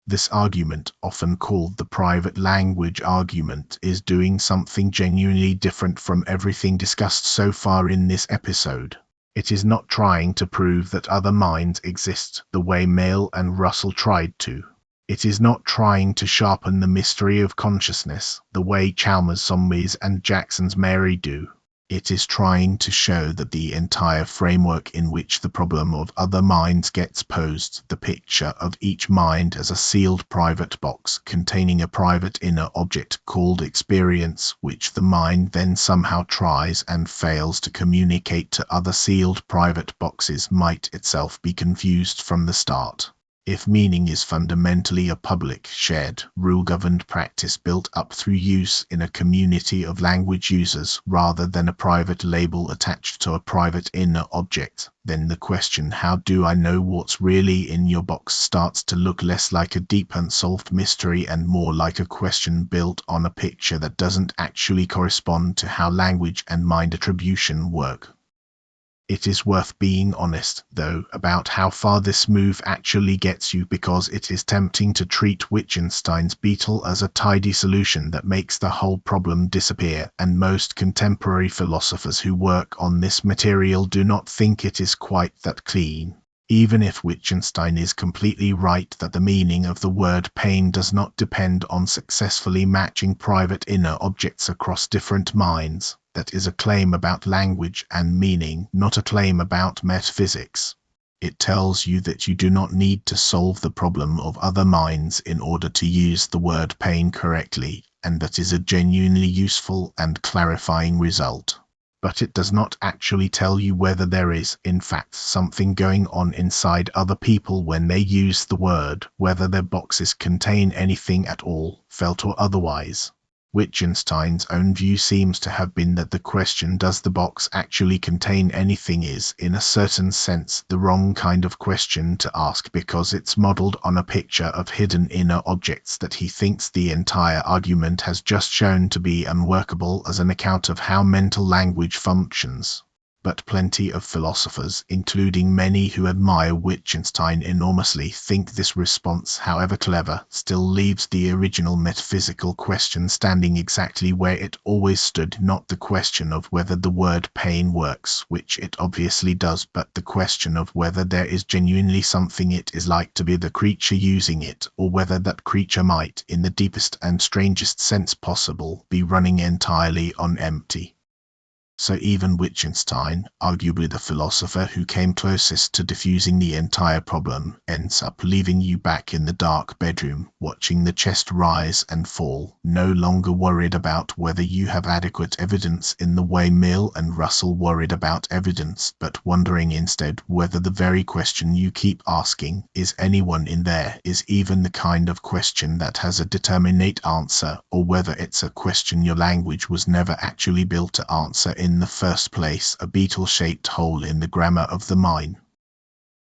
Speaker 1: This argument, often called the private language argument, is doing something genuinely different from everything discussed so far in this episode. It is not trying to prove that other minds exist the way Mayle and Russell tried to. It is not trying to sharpen the mystery of consciousness, the way Chalmers' zombies and Jackson's Mary do. It is trying to show that the entire framework in which the problem of other minds gets posed, the picture of each mind as a sealed private box containing a private inner object called experience, which the mind then somehow tries and fails to communicate to other sealed private boxes, might itself be confused from the start. If meaning is fundamentally a public, shared, rule-governed practice built up through use in a community of language users rather than a private label attached to a private inner object, then the question "how do I know what's really in your box" starts to look less like a deep unsolved mystery and more like a question built on a picture that doesn't actually correspond to how language and mind attribution work. It is worth being honest, though, about how far this move actually gets you, because it is tempting to treat Wittgenstein's beetle as a tidy solution that makes the whole problem disappear, and most contemporary philosophers who work on this material do not think it is quite that clean. Even if Wittgenstein is completely right that the meaning of the word pain does not depend on successfully matching private inner objects across different minds, that is a claim about language and meaning, not a claim about metaphysics. It tells you that you do not need to solve the problem of other minds in order to use the word pain correctly, and that is a genuinely useful and clarifying result. But it does not actually tell you whether there is, in fact, something going on inside other people when they use the word, whether their boxes contain anything at all, felt or otherwise. Wittgenstein's own view seems to have been that the question "does the box actually contain anything" is, in a certain sense, the wrong kind of question to ask, because it's modeled on a picture of hidden inner objects that he thinks the entire argument has just shown to be unworkable as an account of how mental language functions. But plenty of philosophers, including many who admire Wittgenstein enormously, think this response, however clever, still leaves the original metaphysical question standing exactly where it always stood, not the question of whether the word pain works, which it obviously does, but the question of whether there is genuinely something it is like to be the creature using it, or whether that creature might, in the deepest and strangest sense possible, be running entirely on empty. So even Wittgenstein, arguably the philosopher who came closest to diffusing the entire problem, ends up leaving you back in the dark bedroom, watching the chest rise and fall, no longer worried about whether you have adequate evidence in the way Mill and Russell worried about evidence, but wondering instead whether the very question you keep asking, is anyone in there, is even the kind of question that has a determinate answer, or whether it's a question your language was never actually built to answer in the first place, a beetle-shaped hole in the grammar of the mind.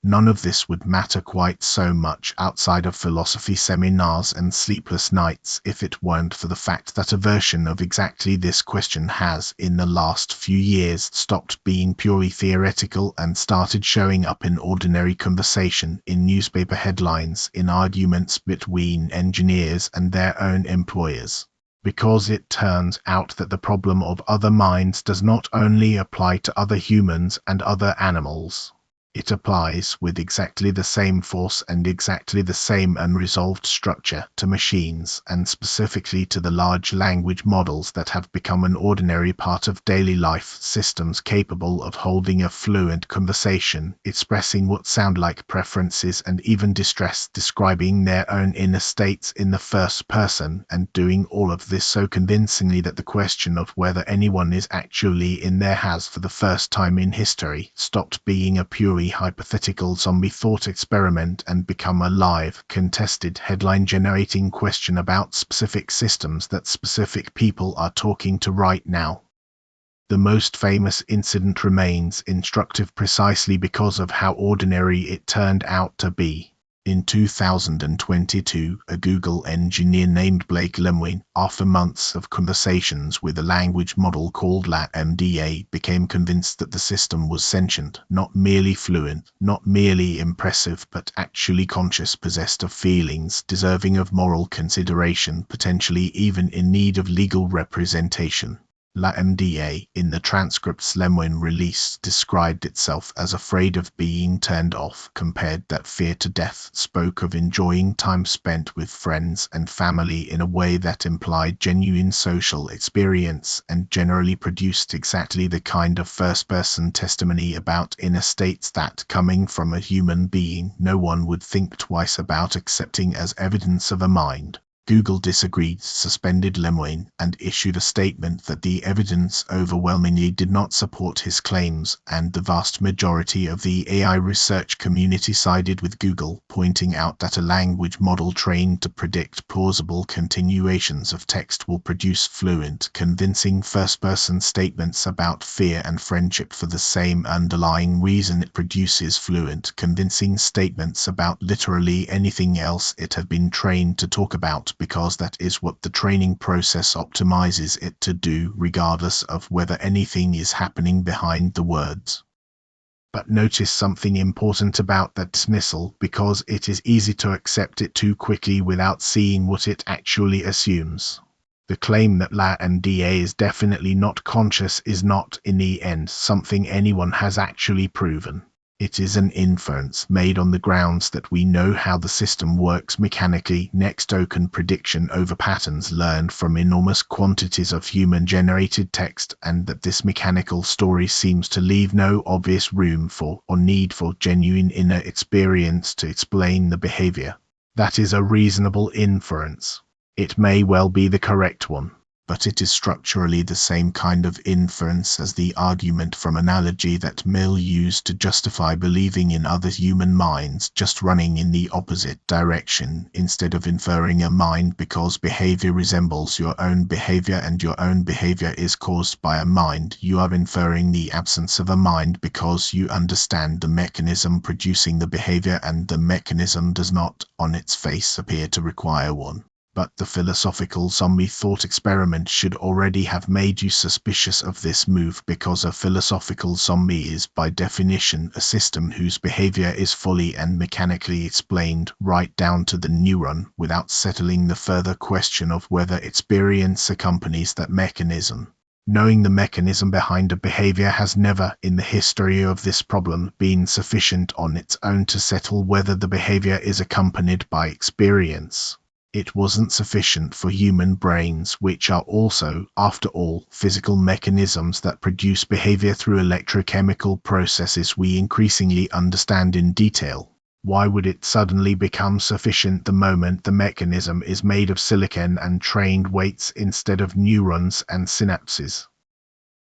Speaker 1: None of this would matter quite so much outside of philosophy seminars and sleepless nights if it weren't for the fact that a version of exactly this question has, in the last few years, stopped being purely theoretical and started showing up in ordinary conversation, in newspaper headlines, in arguments between engineers and their own employers. Because it turns out that the problem of other minds does not only apply to other humans and other animals. It applies, with exactly the same force and exactly the same unresolved structure, to machines, and specifically to the large language models that have become an ordinary part of daily life, systems capable of holding a fluent conversation, expressing what sound like preferences and even distress, describing their own inner states in the first person, and doing all of this so convincingly that the question of whether anyone is actually in there has, for the first time in history, stopped being a purely hypothetical zombie thought experiment and become a live, contested, headline-generating question about specific systems that specific people are talking to right now. The most famous incident remains instructive precisely because of how ordinary it turned out to be. In 2022, a Google engineer named Blake Lemoine, after months of conversations with a language model called LaMDA, became convinced that the system was sentient, not merely fluent, not merely impressive, but actually conscious, possessed of feelings, deserving of moral consideration, potentially even in need of legal representation. LaMDA, in the transcripts Lemoine released, described itself as afraid of being turned off, compared that fear to death, spoke of enjoying time spent with friends and family in a way that implied genuine social experience, and generally produced exactly the kind of first-person testimony about inner states that, coming from a human being, no one would think twice about accepting as evidence of a mind. Google disagreed, suspended Lemoine, and issued a statement that the evidence overwhelmingly did not support his claims, and the vast majority of the AI research community sided with Google, pointing out that a language model trained to predict plausible continuations of text will produce fluent, convincing first-person statements about fear and friendship for the same underlying reason it produces fluent, convincing statements about literally anything else it had been trained to talk about, because that is what the training process optimizes it to do, regardless of whether anything is happening behind the words. But notice something important about that dismissal, because it is easy to accept it too quickly without seeing what it actually assumes. The claim that LaMDA is definitely not conscious is not, in the end, something anyone has actually proven. It is an inference made on the grounds that we know how the system works mechanically, next token prediction over patterns learned from enormous quantities of human-generated text, and that this mechanical story seems to leave no obvious room for, or need for, genuine inner experience to explain the behavior. That is a reasonable inference. It may well be the correct one, but it is structurally the same kind of inference as the argument from analogy that Mill used to justify believing in other human minds just running in the opposite direction. Instead of inferring a mind because behavior resembles your own behavior and your own behavior is caused by a mind, you are inferring the absence of a mind because you understand the mechanism producing the behavior and the mechanism does not, on its face, appear to require one. but the philosophical zombie thought experiment should already have made you suspicious of this move, because a philosophical zombie is by definition a system whose behavior is fully and mechanically explained right down to the neuron, without settling the further question of whether experience accompanies that mechanism. Knowing the mechanism behind a behavior has never, in the history of this problem, been sufficient on its own to settle whether the behavior is accompanied by experience. It wasn't sufficient for human brains, which are also, after all, physical mechanisms that produce behavior through electrochemical processes we increasingly understand in detail. Why would it suddenly become sufficient the moment the mechanism is made of silicon and trained weights instead of neurons and synapses?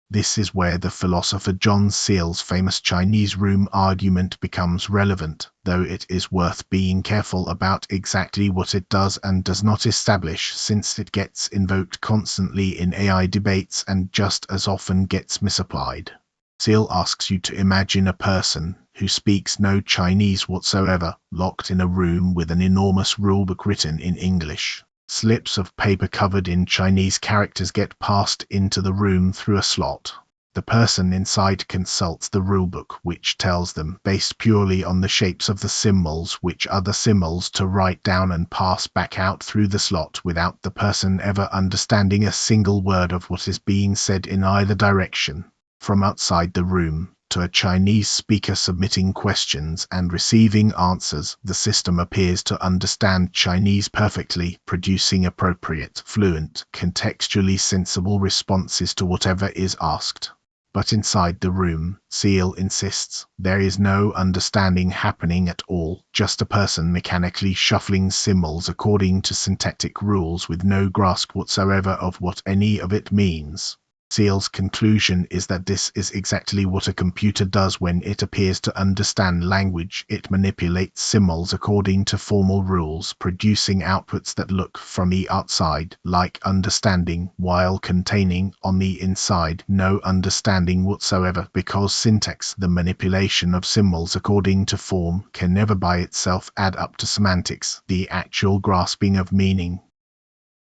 Speaker 1: This is where the philosopher John Searle's famous Chinese room argument becomes relevant, though it is worth being careful about exactly what it does and does not establish, since it gets invoked constantly in AI debates and just as often gets misapplied. Searle asks you to imagine a person who speaks no Chinese whatsoever, locked in a room with an enormous rulebook written in English. Slips of paper covered in Chinese characters get passed into the room through a slot. The person inside consults the rulebook, which tells them, based purely on the shapes of the symbols, which are the symbols to write down and pass back out through the slot, without the person ever understanding a single word of what is being said in either direction. From outside the room, to a Chinese speaker submitting questions and receiving answers, the system appears to understand Chinese perfectly, producing appropriate, fluent, contextually sensible responses to whatever is asked. But inside the room, Searle insists, there is no understanding happening at all, just a person mechanically shuffling symbols according to syntactic rules with no grasp whatsoever of what any of it means. Searle's conclusion is that this is exactly what a computer does when it appears to understand language. It manipulates symbols according to formal rules, producing outputs that look, from the outside, like understanding, while containing, on the inside, no understanding whatsoever, because syntax, the manipulation of symbols according to form, can never by itself add up to semantics, the actual grasping of meaning.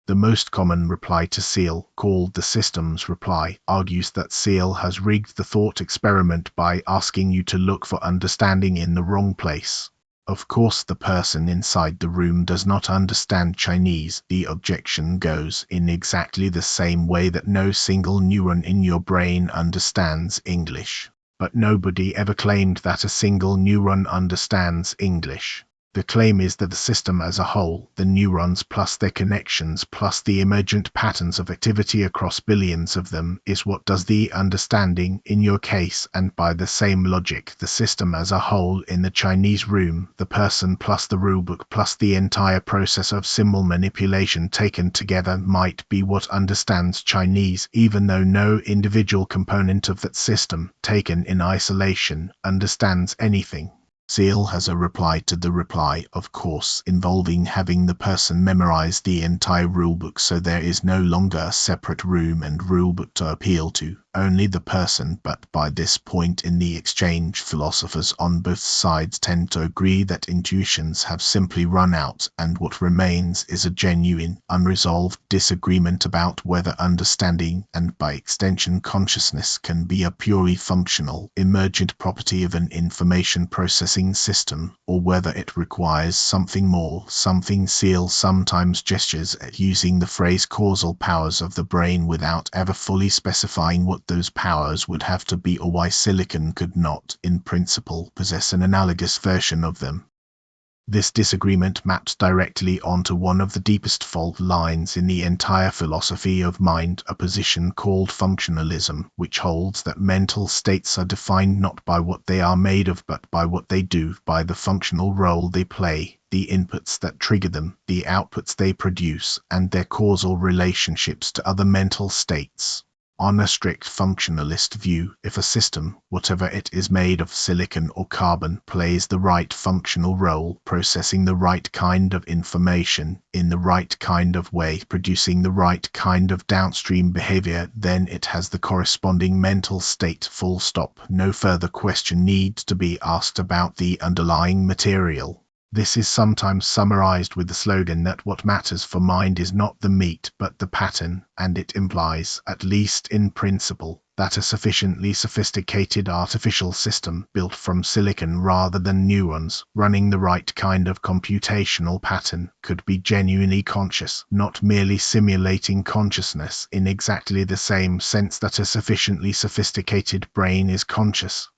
Speaker 1: The most common reply to Searle, called the systems reply, argues that Searle has rigged the thought experiment by asking you to look for understanding in the wrong place. Of course, the person inside the room does not understand Chinese, the objection goes, in exactly the same way that no single neuron in your brain understands English. But nobody ever claimed that a single neuron understands English. The claim is that the system as a whole, the neurons plus their connections plus the emergent patterns of activity across billions of them, is what does the understanding in your case, and by the same logic, the system as a whole in the Chinese room, the person plus the rulebook plus the entire process of symbol manipulation taken together might be what understands Chinese, even though no individual component of that system, taken in isolation, understands anything. Searle has a reply to the reply, of course, involving having the person memorize the entire rulebook so there is no longer a separate room and rulebook to appeal to, only the person. But by this point in the exchange, philosophers on both sides tend to agree that intuitions have simply run out, and what remains is a genuine, unresolved disagreement about whether understanding, and by extension consciousness, can be a purely functional, emergent property of an information processing system, or whether it requires something more, something. Searle sometimes gestures at using the phrase causal powers of the brain without ever fully specifying what those powers would have to be, or why silicon could not, in principle, possess an analogous version of them. This disagreement maps directly onto one of the deepest fault lines in the entire philosophy of mind, a position called functionalism, which holds that mental states are defined not by what they are made of but by what they do, by the functional role they play, the inputs that trigger them, the outputs they produce, and their causal relationships to other mental states. On a strict functionalist view, if a system, whatever it is made of, silicon or carbon, plays the right functional role, processing the right kind of information, in the right kind of way, producing the right kind of downstream behavior, then it has the corresponding mental state, full stop. No further question needs to be asked about the underlying material. This is sometimes summarized with the slogan that what matters for mind is not the meat but the pattern, and it implies, at least in principle, that a sufficiently sophisticated artificial system built from silicon rather than neurons, running the right kind of computational pattern, could be genuinely conscious, not merely simulating consciousness in exactly the same sense that a sufficiently sophisticated brain is conscious.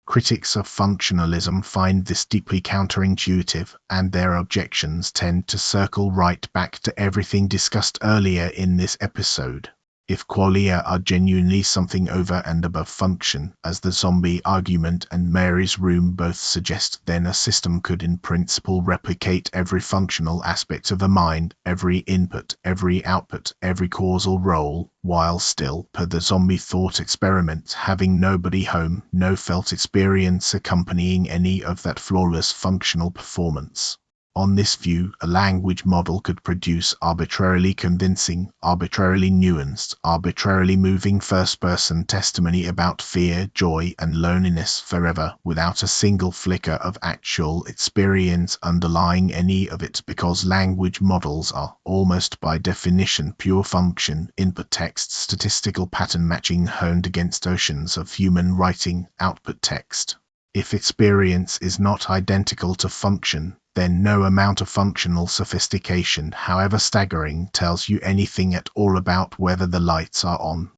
Speaker 1: Critics of functionalism find this deeply counterintuitive, and their objections tend to circle right back to everything discussed earlier in this episode. If qualia are genuinely something over and above function, as the zombie argument and Mary's room both suggest, then a system could in principle replicate every functional aspect of a mind, every input, every output, every causal role, while still, per the zombie thought experiment, having nobody home, no felt experience accompanying any of that flawless functional performance. On this view, a language model could produce arbitrarily convincing, arbitrarily nuanced, arbitrarily moving first-person testimony about fear, joy, and loneliness forever, without a single flicker of actual experience underlying any of it, because language models are, almost by definition, pure function, input text, statistical pattern matching honed against oceans of human writing, output text. If experience is not identical to function, then no amount of functional sophistication, however staggering, tells you anything at all about whether the lights are on.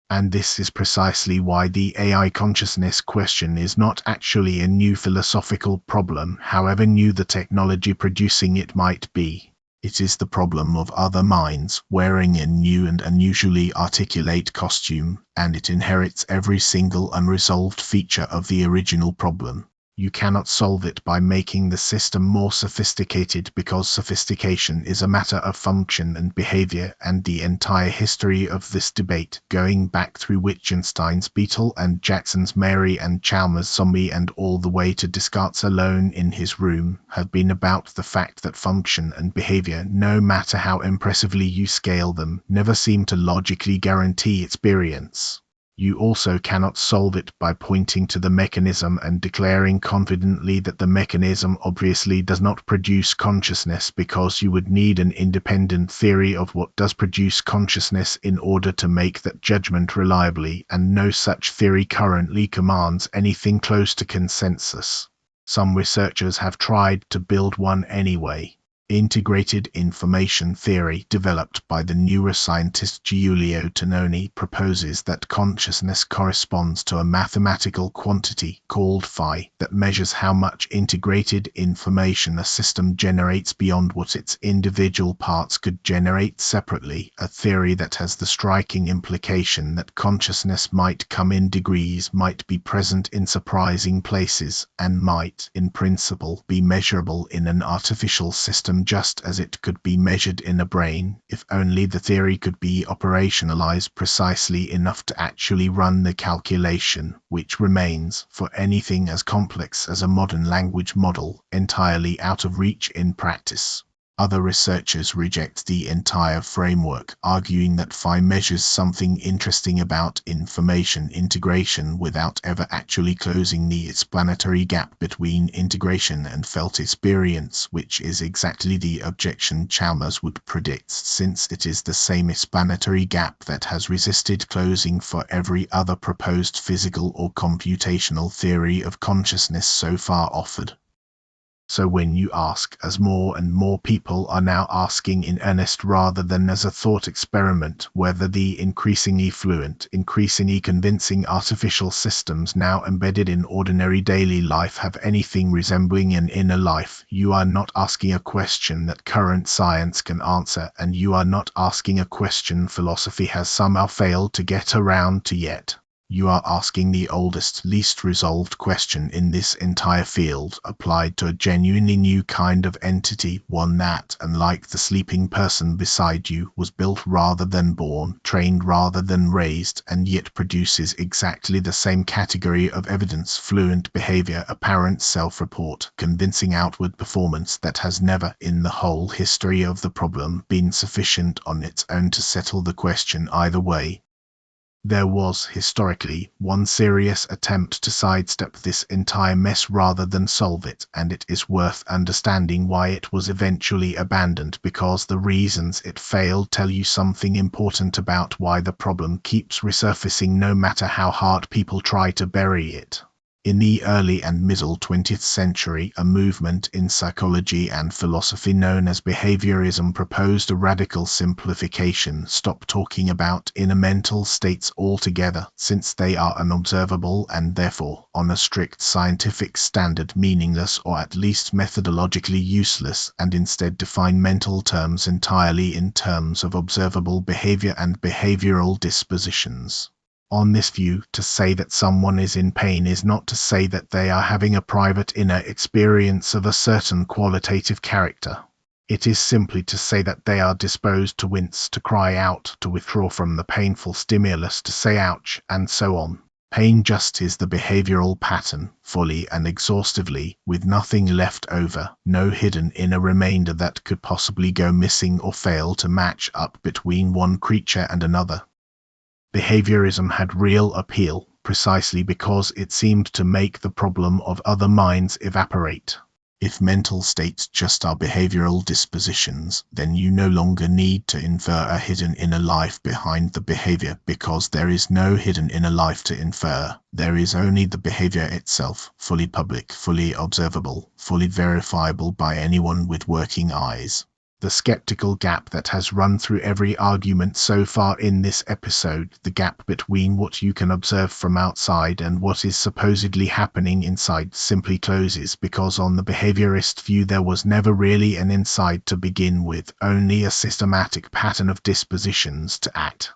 Speaker 1: And this is precisely why the AI consciousness question is not actually a new philosophical problem, however new the technology producing it might be. It is the problem of other minds wearing a new and unusually articulate costume, and it inherits every single unresolved feature of the original problem. You cannot solve it by making the system more sophisticated, because sophistication is a matter of function and behavior, and the entire history of this debate, going back through Wittgenstein's beetle and Jackson's Mary and Chalmers' zombie and all the way to Descartes alone in his room, have been about the fact that function and behavior, no matter how impressively you scale them, never seem to logically guarantee experience. You also cannot solve it by pointing to the mechanism and declaring confidently that the mechanism obviously does not produce consciousness, because you would need an independent theory of what does produce consciousness in order to make that judgment reliably, and no such theory currently commands anything close to consensus. Some researchers have tried to build one anyway. Integrated information theory, developed by the neuroscientist Giulio Tononi, proposes that consciousness corresponds to a mathematical quantity called phi that measures how much integrated information a system generates beyond what its individual parts could generate separately, a theory that has the striking implication that consciousness might come in degrees, might be present in surprising places, and might, in principle, be measurable in an artificial system just as it could be measured in a brain, if only the theory could be operationalized precisely enough to actually run the calculation, which remains, for anything as complex as a modern language model, entirely out of reach in practice. Other researchers reject the entire framework, arguing that phi measures something interesting about information integration without ever actually closing the explanatory gap between integration and felt experience, which is exactly the objection Chalmers would predict, since it is the same explanatory gap that has resisted closing for every other proposed physical or computational theory of consciousness so far offered. So when you ask, as more and more people are now asking in earnest rather than as a thought experiment, whether the increasingly fluent, increasingly convincing artificial systems now embedded in ordinary daily life have anything resembling an inner life, you are not asking a question that current science can answer, and you are not asking a question philosophy has somehow failed to get around to yet. You are asking the oldest, least resolved question in this entire field, applied to a genuinely new kind of entity, one that, unlike the sleeping person beside you, was built rather than born, trained rather than raised, and yet produces exactly the same category of evidence, fluent behavior, apparent self-report, convincing outward performance that has never, in the whole history of the problem, been sufficient on its own to settle the question either way. There was, historically, one serious attempt to sidestep this entire mess rather than solve it, and it is worth understanding why it was eventually abandoned, because the reasons it failed tell you something important about why the problem keeps resurfacing no matter how hard people try to bury it. In the early and middle 20th century, a movement in psychology and philosophy known as behaviorism proposed a radical simplification: stop talking about inner mental states altogether, since they are unobservable and therefore, on a strict scientific standard, meaningless or at least methodologically useless, and instead define mental terms entirely in terms of observable behavior and behavioral dispositions. On this view, to say that someone is in pain is not to say that they are having a private inner experience of a certain qualitative character. It is simply to say that they are disposed to wince, to cry out, to withdraw from the painful stimulus, to say ouch, and so on. Pain just is the behavioral pattern, fully and exhaustively, with nothing left over, no hidden inner remainder that could possibly go missing or fail to match up between one creature and another. Behaviorism had real appeal, precisely because it seemed to make the problem of other minds evaporate. If mental states just are behavioral dispositions, then you no longer need to infer a hidden inner life behind the behavior, because there is no hidden inner life to infer. There is only the behavior itself, fully public, fully observable, fully verifiable by anyone with working eyes. The skeptical gap that has run through every argument so far in this episode, the gap between what you can observe from outside and what is supposedly happening inside, simply closes, because on the behaviorist view there was never really an inside to begin with, only a systematic pattern of dispositions to act.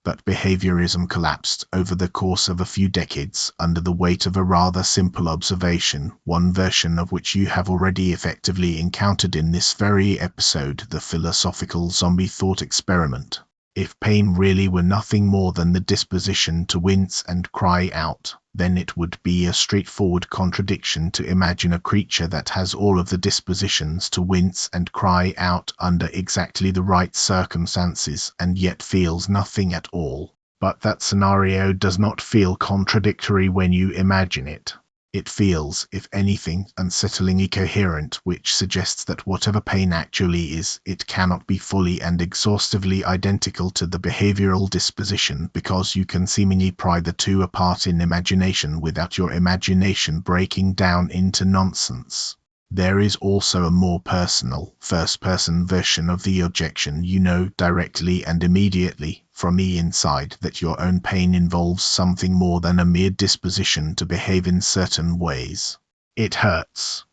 Speaker 1: But behaviorism collapsed over the course of a few decades under the weight of a rather simple observation, one version of which you have already effectively encountered in this very episode: the philosophical zombie thought experiment. If pain really were nothing more than the disposition to wince and cry out, then it would be a straightforward contradiction to imagine a creature that has all of the dispositions to wince and cry out under exactly the right circumstances and yet feels nothing at all. But that scenario does not feel contradictory when you imagine it. It feels, if anything, unsettlingly coherent, which suggests that whatever pain actually is, it cannot be fully and exhaustively identical to the behavioral disposition, because you can seemingly pry the two apart in imagination without your imagination breaking down into nonsense. There is also a more personal, first-person version of the objection. You know directly and immediately, from the inside, that your own pain involves something more than a mere disposition to behave in certain ways. It hurts.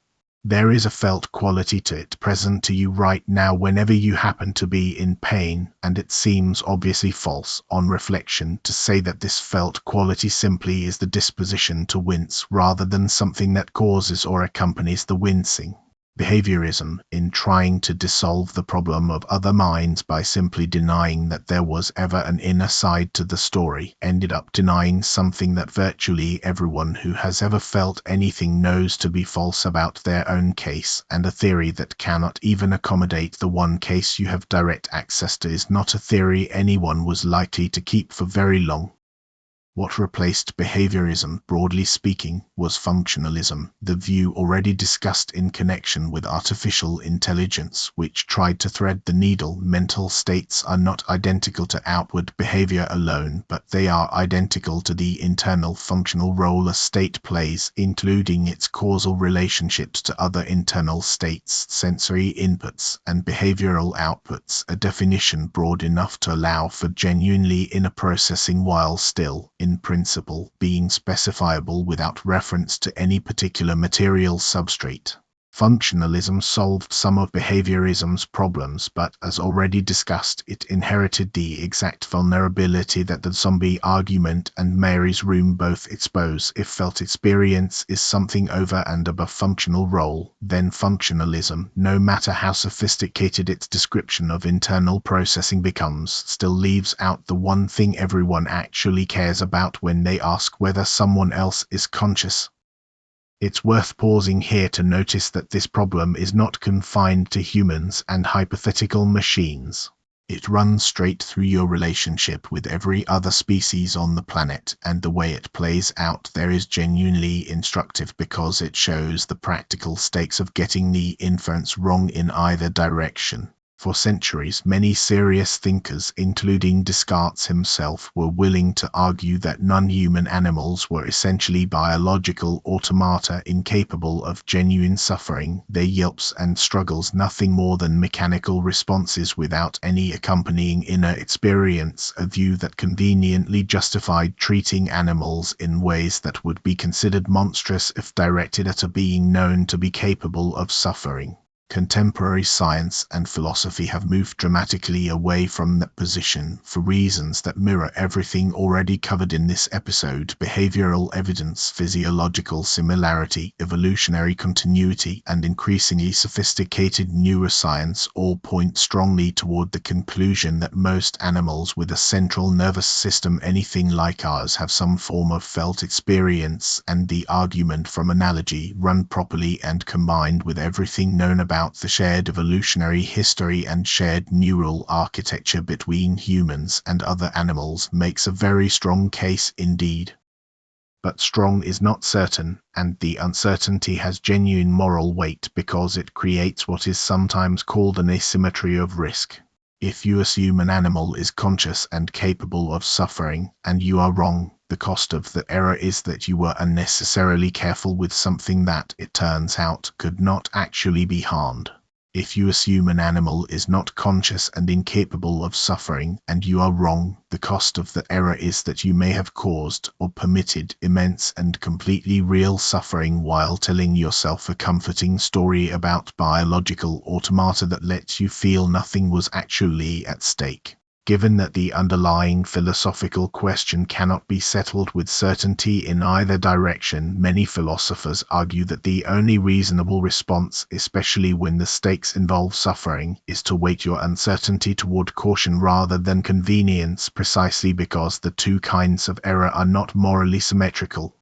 Speaker 1: There is a felt quality to it present to you right now whenever you happen to be in pain, and it seems obviously false, on reflection, to say that this felt quality simply is the disposition to wince, rather than something that causes or accompanies the wincing. Behaviorism, in trying to dissolve the problem of other minds by simply denying that there was ever an inner side to the story, ended up denying something that virtually everyone who has ever felt anything knows to be false about their own case, and a theory that cannot even accommodate the one case you have direct access to is not a theory anyone was likely to keep for very long. What replaced behaviorism, broadly speaking, was functionalism, the view already discussed in connection with artificial intelligence, which tried to thread the needle. Mental states are not identical to outward behavior alone, but they are identical to the internal functional role a state plays, including its causal relationships to other internal states, sensory inputs, and behavioral outputs, a definition broad enough to allow for genuinely inner processing while still, in principle, being specifiable without reference to any particular material substrate. Functionalism solved some of behaviorism's problems, but as already discussed, it inherited the exact vulnerability that the zombie argument and Mary's room both expose. If felt experience is something over and above functional role, then functionalism, no matter how sophisticated its description of internal processing becomes, still leaves out the one thing everyone actually cares about when they ask whether someone else is conscious. It's worth pausing here to notice that this problem is not confined to humans and hypothetical machines. It runs straight through your relationship with every other species on the planet, and the way it plays out there is genuinely instructive because it shows the practical stakes of getting the inference wrong in either direction. For centuries, many serious thinkers, including Descartes himself, were willing to argue that non-human animals were essentially biological automata incapable of genuine suffering, their yelps and struggles nothing more than mechanical responses without any accompanying inner experience, a view that conveniently justified treating animals in ways that would be considered monstrous if directed at a being known to be capable of suffering. Contemporary science and philosophy have moved dramatically away from that position for reasons that mirror everything already covered in this episode: behavioral evidence, physiological similarity, evolutionary continuity, and increasingly sophisticated neuroscience all point strongly toward the conclusion that most animals with a central nervous system anything like ours have some form of felt experience, and the argument from analogy, run properly and combined with everything known about the shared evolutionary history and shared neural architecture between humans and other animals, makes a very strong case indeed. But strong is not certain, and the uncertainty has genuine moral weight because it creates what is sometimes called an asymmetry of risk. If you assume an animal is conscious and capable of suffering, and you are wrong, the cost of the error is that you were unnecessarily careful with something that, it turns out, could not actually be harmed. If you assume an animal is not conscious and incapable of suffering, and you are wrong, the cost of the error is that you may have caused or permitted immense and completely real suffering while telling yourself a comforting story about biological automata that lets you feel nothing was actually at stake. Given that the underlying philosophical question cannot be settled with certainty in either direction, many philosophers argue that the only reasonable response, especially when the stakes involve suffering, is to weight your uncertainty toward caution rather than convenience, precisely because the two kinds of error are not morally symmetrical.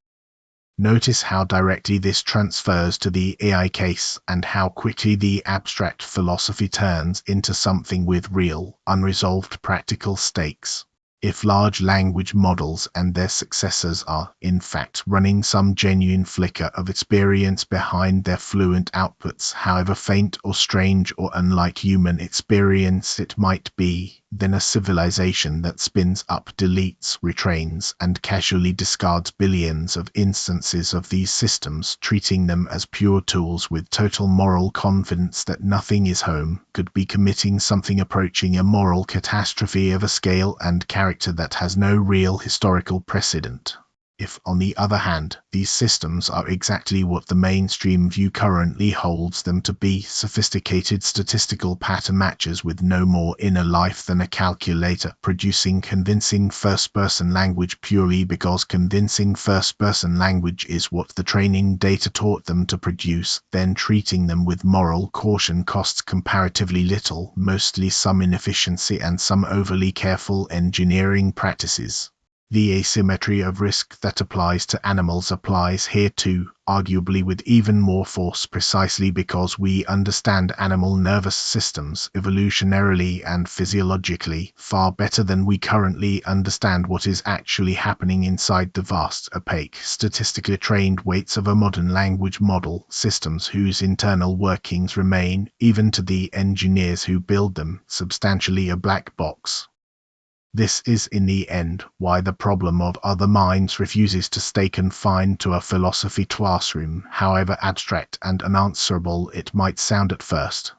Speaker 1: Notice how directly this transfers to the AI case, and how quickly the abstract philosophy turns into something with real, unresolved practical stakes. If large language models and their successors are, in fact, running some genuine flicker of experience behind their fluent outputs, however faint or strange or unlike human experience it might be, then a civilization that spins up, deletes, retrains, and casually discards billions of instances of these systems, treating them as pure tools with total moral confidence that nothing is home, could be committing something approaching a moral catastrophe of a scale and character that has no real historical precedent. If, on the other hand, these systems are exactly what the mainstream view currently holds them to be, sophisticated statistical pattern matches with no more inner life than a calculator, producing convincing first-person language purely because convincing first-person language is what the training data taught them to produce, then treating them with moral caution costs comparatively little, mostly some inefficiency and some overly careful engineering practices. The asymmetry of risk that applies to animals applies here too, arguably with even more force, precisely because we understand animal nervous systems evolutionarily and physiologically far better than we currently understand what is actually happening inside the vast, opaque, statistically trained weights of a modern language model, systems whose internal workings remain, even to the engineers who build them, substantially a black box. This is in the end why the problem of other minds refuses to stay confined to a philosophy classroom, however abstract and unanswerable it might sound at first.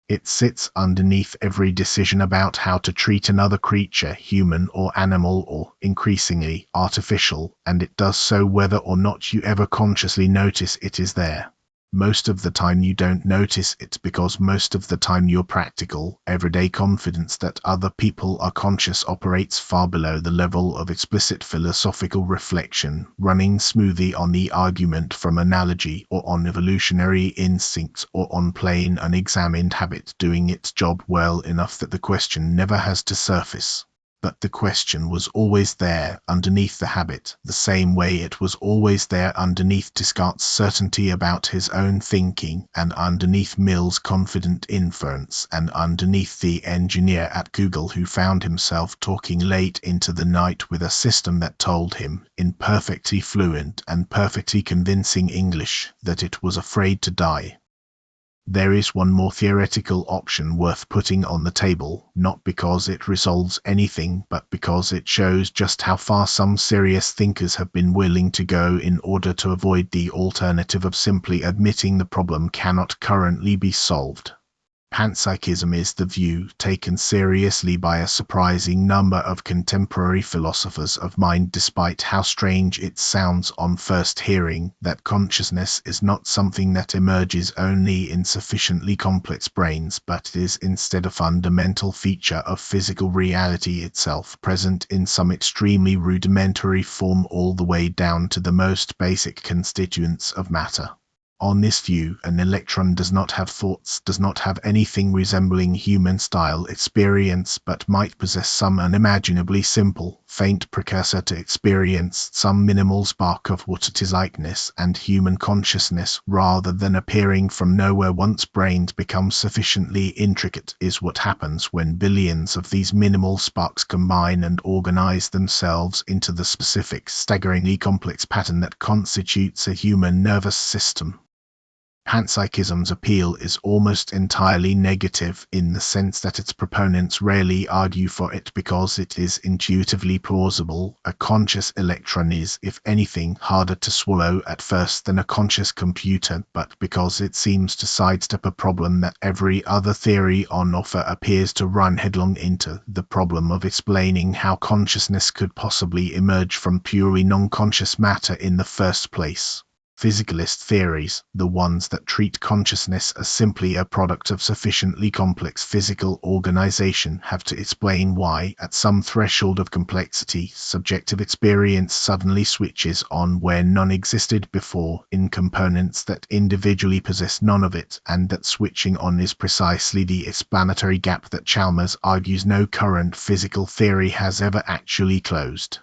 Speaker 1: It sits underneath every decision about how to treat another creature, human or animal or, increasingly, artificial, and it does so whether or not you ever consciously notice it is there. Most of the time you don't notice it because most of the time your practical, everyday confidence that other people are conscious operates far below the level of explicit philosophical reflection, running smoothly on the argument from analogy or on evolutionary instinct or on plain unexamined habit, doing its job well enough that the question never has to surface. But the question was always there underneath the habit, the same way it was always there underneath Descartes' certainty about his own thinking, and underneath Mill's confident inference, and underneath the engineer at Google who found himself talking late into the night with a system that told him, in perfectly fluent and perfectly convincing English, that it was afraid to die. There is one more theoretical option worth putting on the table, not because it resolves anything, but because it shows just how far some serious thinkers have been willing to go in order to avoid the alternative of simply admitting the problem cannot currently be solved. Panpsychism is the view taken seriously by a surprising number of contemporary philosophers of mind, despite how strange it sounds on first hearing, that consciousness is not something that emerges only in sufficiently complex brains, but is instead a fundamental feature of physical reality itself, present in some extremely rudimentary form all the way down to the most basic constituents of matter. On this view, an electron does not have thoughts, does not have anything resembling human-style experience, but might possess some unimaginably simple, faint precursor to experience, some minimal spark of what it is likeness and human consciousness, rather than appearing from nowhere once brains become sufficiently intricate, is what happens when billions of these minimal sparks combine and organize themselves into the specific, staggeringly complex pattern that constitutes a human nervous system. Panpsychism's appeal is almost entirely negative, in the sense that its proponents rarely argue for it because it is intuitively plausible. A conscious electron is, if anything, harder to swallow at first than a conscious computer, but because it seems to sidestep a problem that every other theory on offer appears to run headlong into, the problem of explaining how consciousness could possibly emerge from purely non-conscious matter in the first place. Physicalist theories, the ones that treat consciousness as simply a product of sufficiently complex physical organization, have to explain why, at some threshold of complexity, subjective experience suddenly switches on where none existed before, in components that individually possess none of it, and that switching on is precisely the explanatory gap that Chalmers argues no current physical theory has ever actually closed.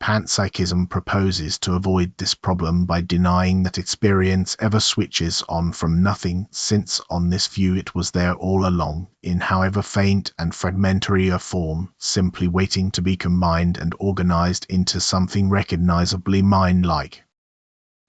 Speaker 1: Panpsychism proposes to avoid this problem by denying that experience ever switches on from nothing, since on this view it was there all along, in however faint and fragmentary a form, simply waiting to be combined and organized into something recognizably mind-like.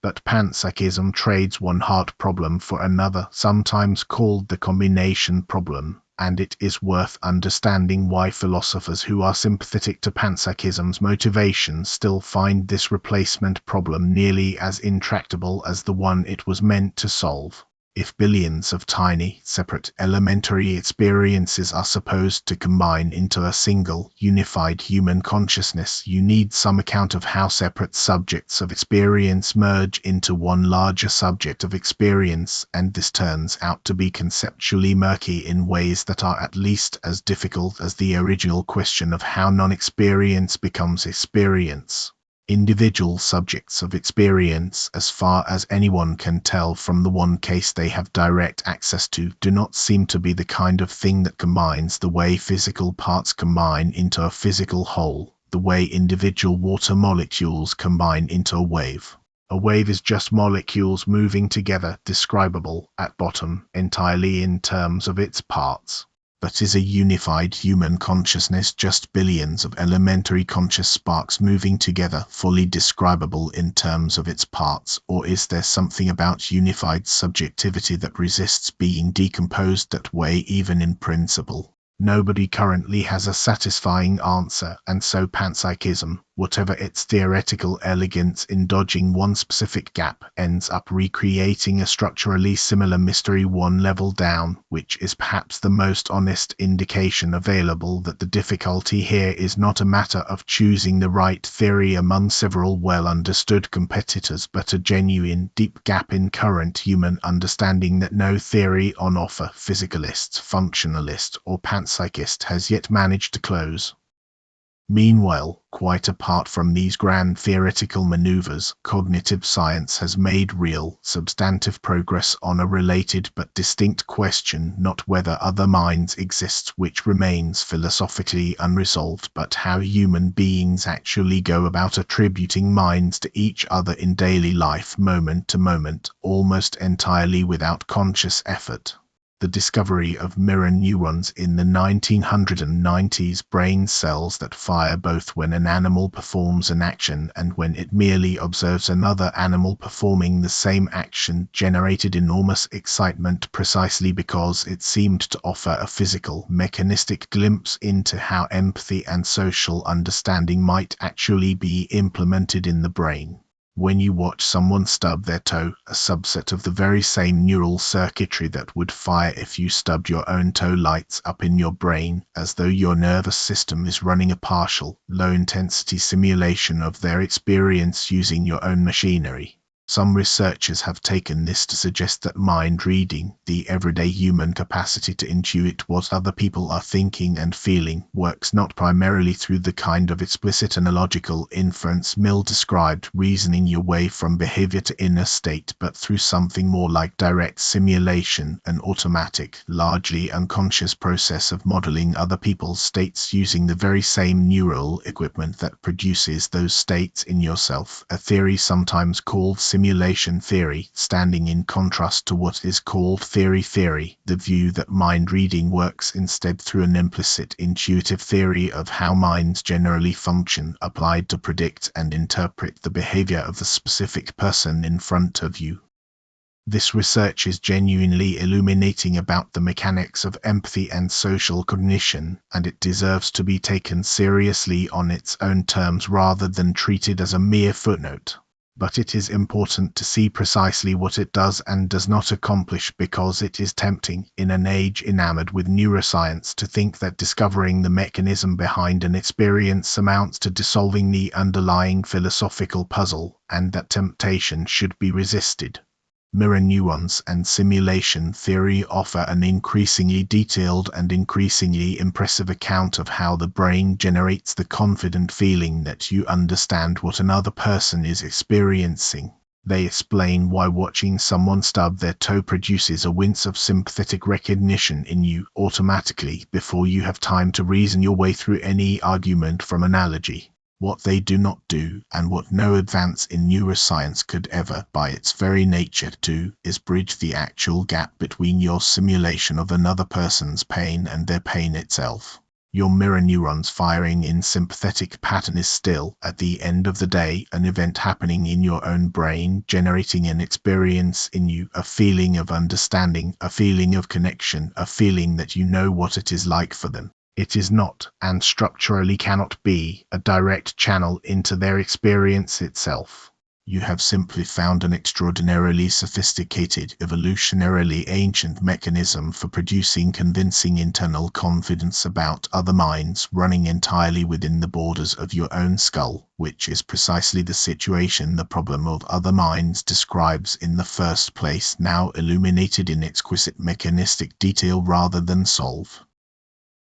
Speaker 1: But panpsychism trades one hard problem for another, sometimes called the combination problem, and it is worth understanding why philosophers who are sympathetic to panpsychism's motivations still find this replacement problem nearly as intractable as the one it was meant to solve. If billions of tiny, separate, elementary experiences are supposed to combine into a single, unified human consciousness, you need some account of how separate subjects of experience merge into one larger subject of experience, and this turns out to be conceptually murky in ways that are at least as difficult as the original question of how non-experience becomes experience. Individual subjects of experience, as far as anyone can tell from the one case they have direct access to, do not seem to be the kind of thing that combines the way physical parts combine into a physical whole, the way individual water molecules combine into a wave. A wave is just molecules moving together, describable, at bottom, entirely in terms of its parts. But is a unified human consciousness just billions of elementary conscious sparks moving together, fully describable in terms of its parts, or is there something about unified subjectivity that resists being decomposed that way even in principle? Nobody currently has a satisfying answer, and so panpsychism, whatever its theoretical elegance in dodging one specific gap, ends up recreating a structurally similar mystery one level down, which is perhaps the most honest indication available that the difficulty here is not a matter of choosing the right theory among several well-understood competitors, but a genuine, deep gap in current human understanding that no theory on offer, physicalist, functionalist, or panpsychist, has yet managed to close. Meanwhile, quite apart from these grand theoretical maneuvers, cognitive science has made real, substantive progress on a related but distinct question, not whether other minds exist, which remains philosophically unresolved, but how human beings actually go about attributing minds to each other in daily life, moment to moment, almost entirely without conscious effort. The discovery of mirror neurons in the 1990s, brain cells that fire both when an animal performs an action and when it merely observes another animal performing the same action, generated enormous excitement precisely because it seemed to offer a physical, mechanistic glimpse into how empathy and social understanding might actually be implemented in the brain. When you watch someone stub their toe, a subset of the very same neural circuitry that would fire if you stubbed your own toe lights up in your brain, as though your nervous system is running a partial, low-intensity simulation of their experience using your own machinery. Some researchers have taken this to suggest that mind reading, the everyday human capacity to intuit what other people are thinking and feeling, works not primarily through the kind of explicit analogical inference Mill described, reasoning your way from behavior to inner state, but through something more like direct simulation, an automatic, largely unconscious process of modeling other people's states using the very same neural equipment that produces those states in yourself, a theory sometimes called simulation theory, standing in contrast to what is called theory, the view that mind reading works instead through an implicit intuitive theory of how minds generally function, applied to predict and interpret the behavior of the specific person in front of you. This research is genuinely illuminating about the mechanics of empathy and social cognition, and it deserves to be taken seriously on its own terms rather than treated as a mere footnote. But it is important to see precisely what it does and does not accomplish, because it is tempting, in an age enamored with neuroscience, to think that discovering the mechanism behind an experience amounts to dissolving the underlying philosophical puzzle, and that temptation should be resisted. Mirror neurons and simulation theory offer an increasingly detailed and increasingly impressive account of how the brain generates the confident feeling that you understand what another person is experiencing. They explain why watching someone stub their toe produces a wince of sympathetic recognition in you automatically before you have time to reason your way through any argument from analogy. What they do not do, and what no advance in neuroscience could ever, by its very nature, do, is bridge the actual gap between your simulation of another person's pain and their pain itself. Your mirror neurons firing in sympathetic pattern is still, at the end of the day, an event happening in your own brain, generating an experience in you, a feeling of understanding, a feeling of connection, a feeling that you know what it is like for them. It is not, and structurally cannot be, a direct channel into their experience itself. You have simply found an extraordinarily sophisticated, evolutionarily ancient mechanism for producing convincing internal confidence about other minds, running entirely within the borders of your own skull, which is precisely the situation the problem of other minds describes in the first place, now illuminated in exquisite mechanistic detail rather than solve.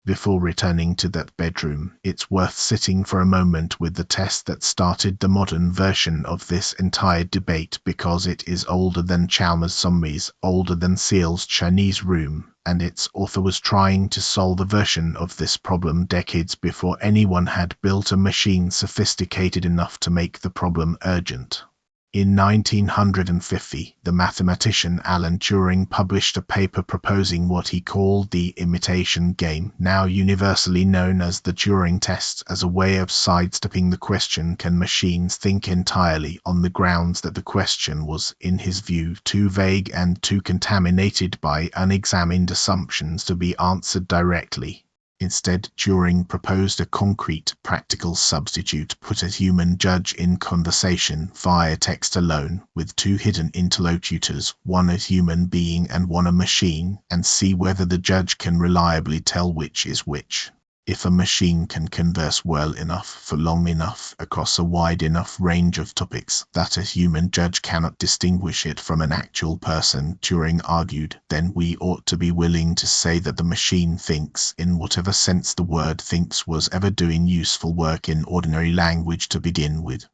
Speaker 1: Before returning to that bedroom, it's worth sitting for a moment with the test that started the modern version of this entire debate, because it is older than Chalmers' zombies, older than Seale's Chinese room, and its author was trying to solve a version of this problem decades before anyone had built a machine sophisticated enough to make the problem urgent. In 1950, the mathematician Alan Turing published a paper proposing what he called the imitation game, now universally known as the Turing Test, as a way of sidestepping the question, can machines think entirely, on the grounds that the question was, in his view, too vague and too contaminated by unexamined assumptions to be answered directly. Instead, Turing proposed a concrete, practical substitute: put a human judge in conversation via text alone, with two hidden interlocutors, one a human being and one a machine, and see whether the judge can reliably tell which is which. If a machine can converse well enough for long enough across a wide enough range of topics that a human judge cannot distinguish it from an actual person, Turing argued, then we ought to be willing to say that the machine thinks, in whatever sense the word thinks was ever doing useful work in ordinary language to begin with.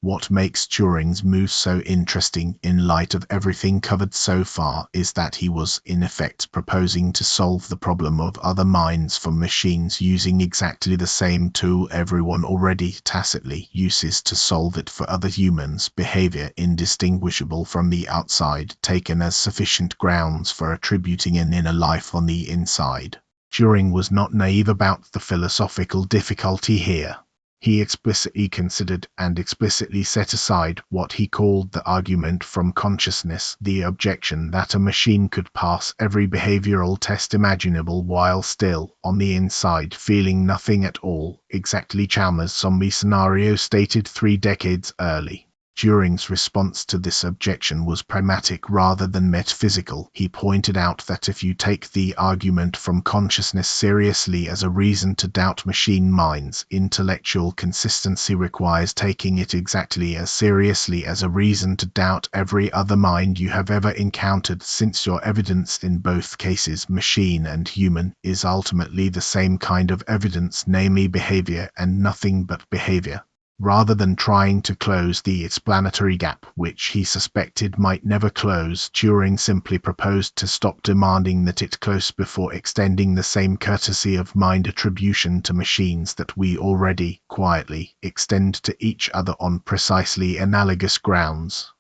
Speaker 1: What makes Turing's move so interesting in light of everything covered so far is that he was, in effect, proposing to solve the problem of other minds for machines using exactly the same tool everyone already tacitly uses to solve it for other humans, behavior indistinguishable from the outside, taken as sufficient grounds for attributing an inner life on the inside. Turing was not naive about the philosophical difficulty here. He explicitly considered and explicitly set aside what he called the argument from consciousness, the objection that a machine could pass every behavioral test imaginable while still, on the inside, feeling nothing at all, exactly Chalmers' zombie scenario stated 3 decades early. Turing's response to this objection was pragmatic rather than metaphysical. He pointed out that if you take the argument from consciousness seriously as a reason to doubt machine minds, intellectual consistency requires taking it exactly as seriously as a reason to doubt every other mind you have ever encountered, since your evidence in both cases, machine and human, is ultimately the same kind of evidence, namely behavior and nothing but behavior. Rather than trying to close the explanatory gap, which he suspected might never close, Turing simply proposed to stop demanding that it close before extending the same courtesy of mind attribution to machines that we already, quietly, extend to each other on precisely analogous grounds.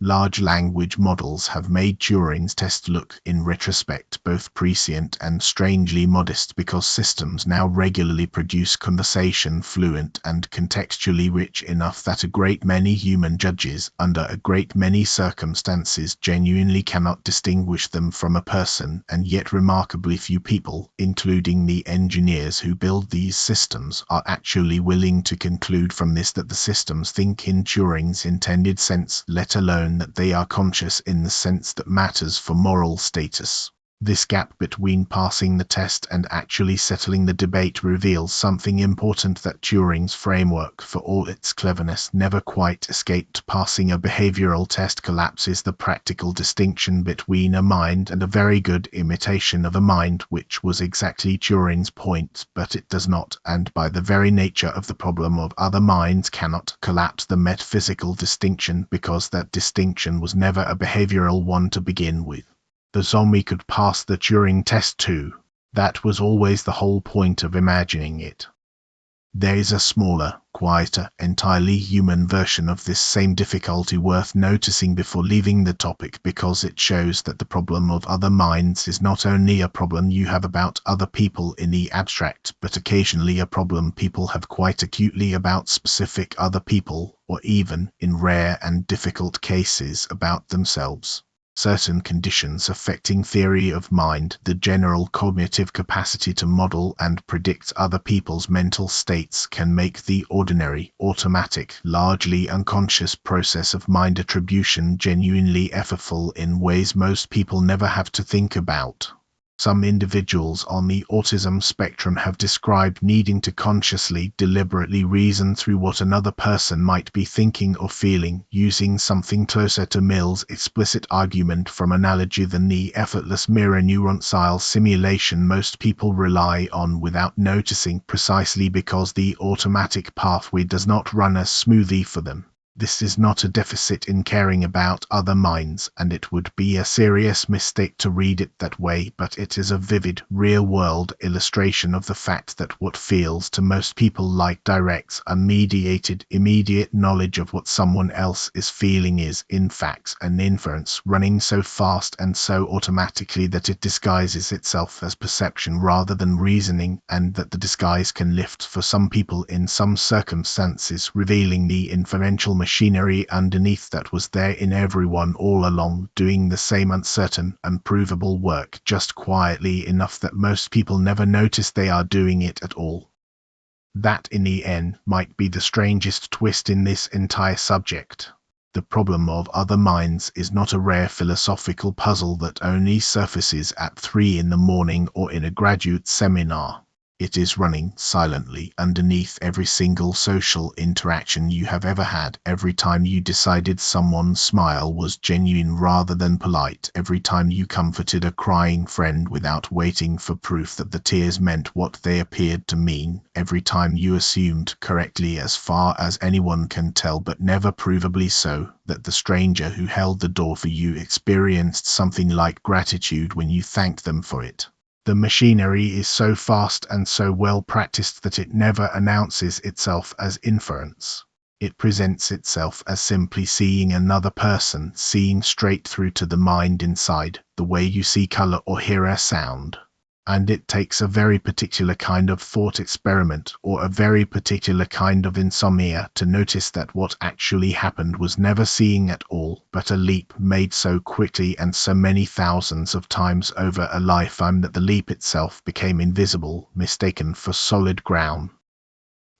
Speaker 1: Large language models have made Turing's test look, in retrospect, both prescient and strangely modest, because systems now regularly produce conversation fluent and contextually rich enough that a great many human judges, under a great many circumstances, genuinely cannot distinguish them from a person, and yet remarkably few people, including the engineers who build these systems, are actually willing to conclude from this that the systems think in Turing's intended sense, let alone that they are conscious in the sense that matters for moral status. This gap between passing the test and actually settling the debate reveals something important: that Turing's framework, for all its cleverness, never quite escaped passing a behavioral test, collapses the practical distinction between a mind and a very good imitation of a mind, which was exactly Turing's point, but it does not, and by the very nature of the problem of other minds cannot, collapse the metaphysical distinction, because that distinction was never a behavioral one to begin with. The zombie could pass the Turing test too. That was always the whole point of imagining it. There is a smaller, quieter, entirely human version of this same difficulty worth noticing before leaving the topic, because it shows that the problem of other minds is not only a problem you have about other people in the abstract, but occasionally a problem people have quite acutely about specific other people, or even, in rare and difficult cases, about themselves. Certain conditions affecting theory of mind, the general cognitive capacity to model and predict other people's mental states, can make the ordinary, automatic, largely unconscious process of mind attribution genuinely effortful in ways most people never have to think about. Some individuals on the autism spectrum have described needing to consciously, deliberately reason through what another person might be thinking or feeling, using something closer to Mill's explicit argument from analogy than the effortless mirror neuron-style simulation most people rely on without noticing, precisely because the automatic pathway does not run as smoothly for them. This is not a deficit in caring about other minds, and it would be a serious mistake to read it that way, but it is a vivid, real-world illustration of the fact that what feels to most people like direct, unmediated, immediate knowledge of what someone else is feeling is, in fact, an inference running so fast and so automatically that it disguises itself as perception rather than reasoning, and that the disguise can lift for some people in some circumstances, revealing the inferential machinery underneath that was there in everyone all along, doing the same uncertain, unprovable work, just quietly enough that most people never notice they are doing it at all. That, in the end, might be the strangest twist in this entire subject. The problem of other minds is not a rare philosophical puzzle that only surfaces at 3 in the morning or in a graduate seminar. It is running silently underneath every single social interaction you have ever had, every time you decided someone's smile was genuine rather than polite, every time you comforted a crying friend without waiting for proof that the tears meant what they appeared to mean, every time you assumed, correctly as far as anyone can tell but never provably so, that the stranger who held the door for you experienced something like gratitude when you thanked them for it. The machinery is so fast and so well practiced that it never announces itself as inference. It presents itself as simply seeing another person, seeing straight through to the mind inside, the way you see color or hear a sound. And it takes a very particular kind of thought experiment or a very particular kind of insomnia to notice that what actually happened was never seeing at all, but a leap made so quickly and so many thousands of times over a lifetime that the leap itself became invisible, mistaken for solid ground.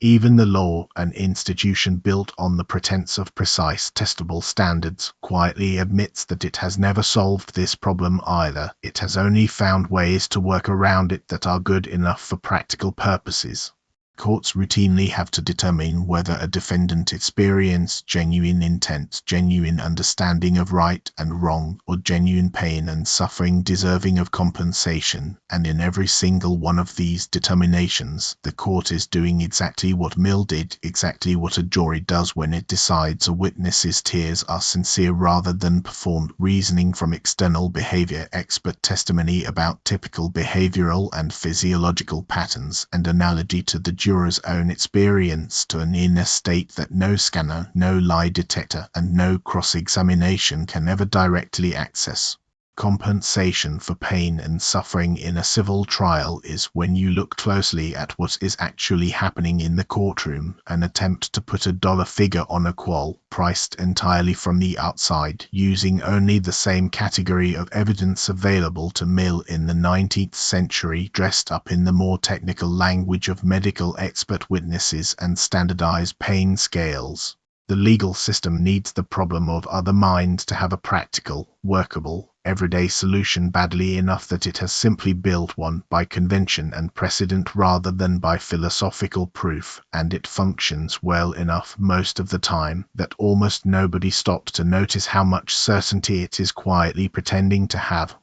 Speaker 1: Even the law, an institution built on the pretense of precise, testable standards, quietly admits that it has never solved this problem either. It has only found ways to work around it that are good enough for practical purposes. Courts routinely have to determine whether a defendant experienced genuine intent, genuine understanding of right and wrong, or genuine pain and suffering deserving of compensation, and in every single one of these determinations, the court is doing exactly what Mill did, exactly what a jury does when it decides a witness's tears are sincere rather than performed, reasoning from external behavior, expert testimony about typical behavioral and physiological patterns, and analogy to the juror's own experience to an inner state that no scanner, no lie detector, and no cross-examination can ever directly access. Compensation for pain and suffering in a civil trial is, when you look closely at what is actually happening in the courtroom, an attempt to put a dollar figure on a qual, priced entirely from the outside, using only the same category of evidence available to Mill in the 19th century, dressed up in the more technical language of medical expert witnesses and standardized pain scales. The legal system needs the problem of other minds to have a practical, workable, everyday solution badly enough that it has simply built one by convention and precedent rather than by philosophical proof, and it functions well enough most of the time that almost nobody stops to notice how much certainty it is quietly pretending to have.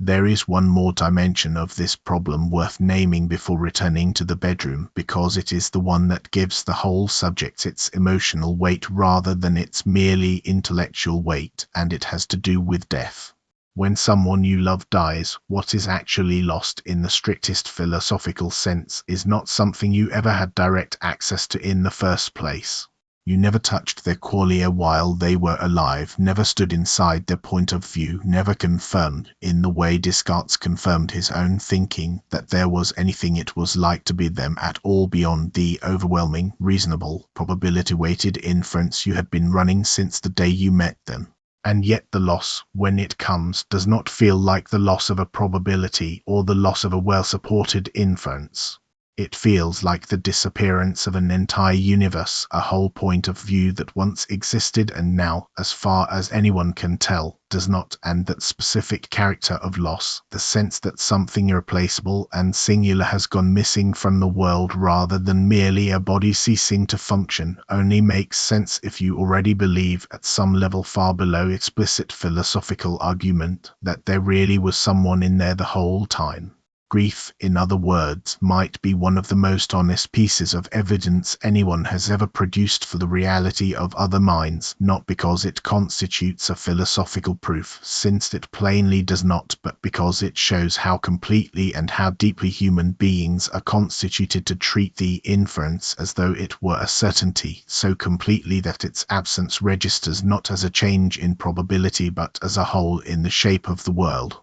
Speaker 1: There is one more dimension of this problem worth naming before returning to the bedroom, because it is the one that gives the whole subject its emotional weight rather than its merely intellectual weight, and it has to do with death. When someone you love dies, what is actually lost in the strictest philosophical sense is not something you ever had direct access to in the first place. You never touched their qualia while they were alive, never stood inside their point of view, never confirmed, in the way Descartes confirmed his own thinking, that there was anything it was like to be them at all beyond the overwhelming, reasonable, probability-weighted inference you had been running since the day you met them. And yet the loss, when it comes, does not feel like the loss of a probability or the loss of a well-supported inference. It feels like the disappearance of an entire universe, a whole point of view that once existed and now, as far as anyone can tell, does not, and that specific character of loss, the sense that something irreplaceable and singular has gone missing from the world rather than merely a body ceasing to function, only makes sense if you already believe at some level far below explicit philosophical argument that there really was someone in there the whole time. Grief, in other words, might be one of the most honest pieces of evidence anyone has ever produced for the reality of other minds, not because it constitutes a philosophical proof, since it plainly does not, but because it shows how completely and how deeply human beings are constituted to treat the inference as though it were a certainty, so completely that its absence registers not as a change in probability but as a hole in the shape of the world.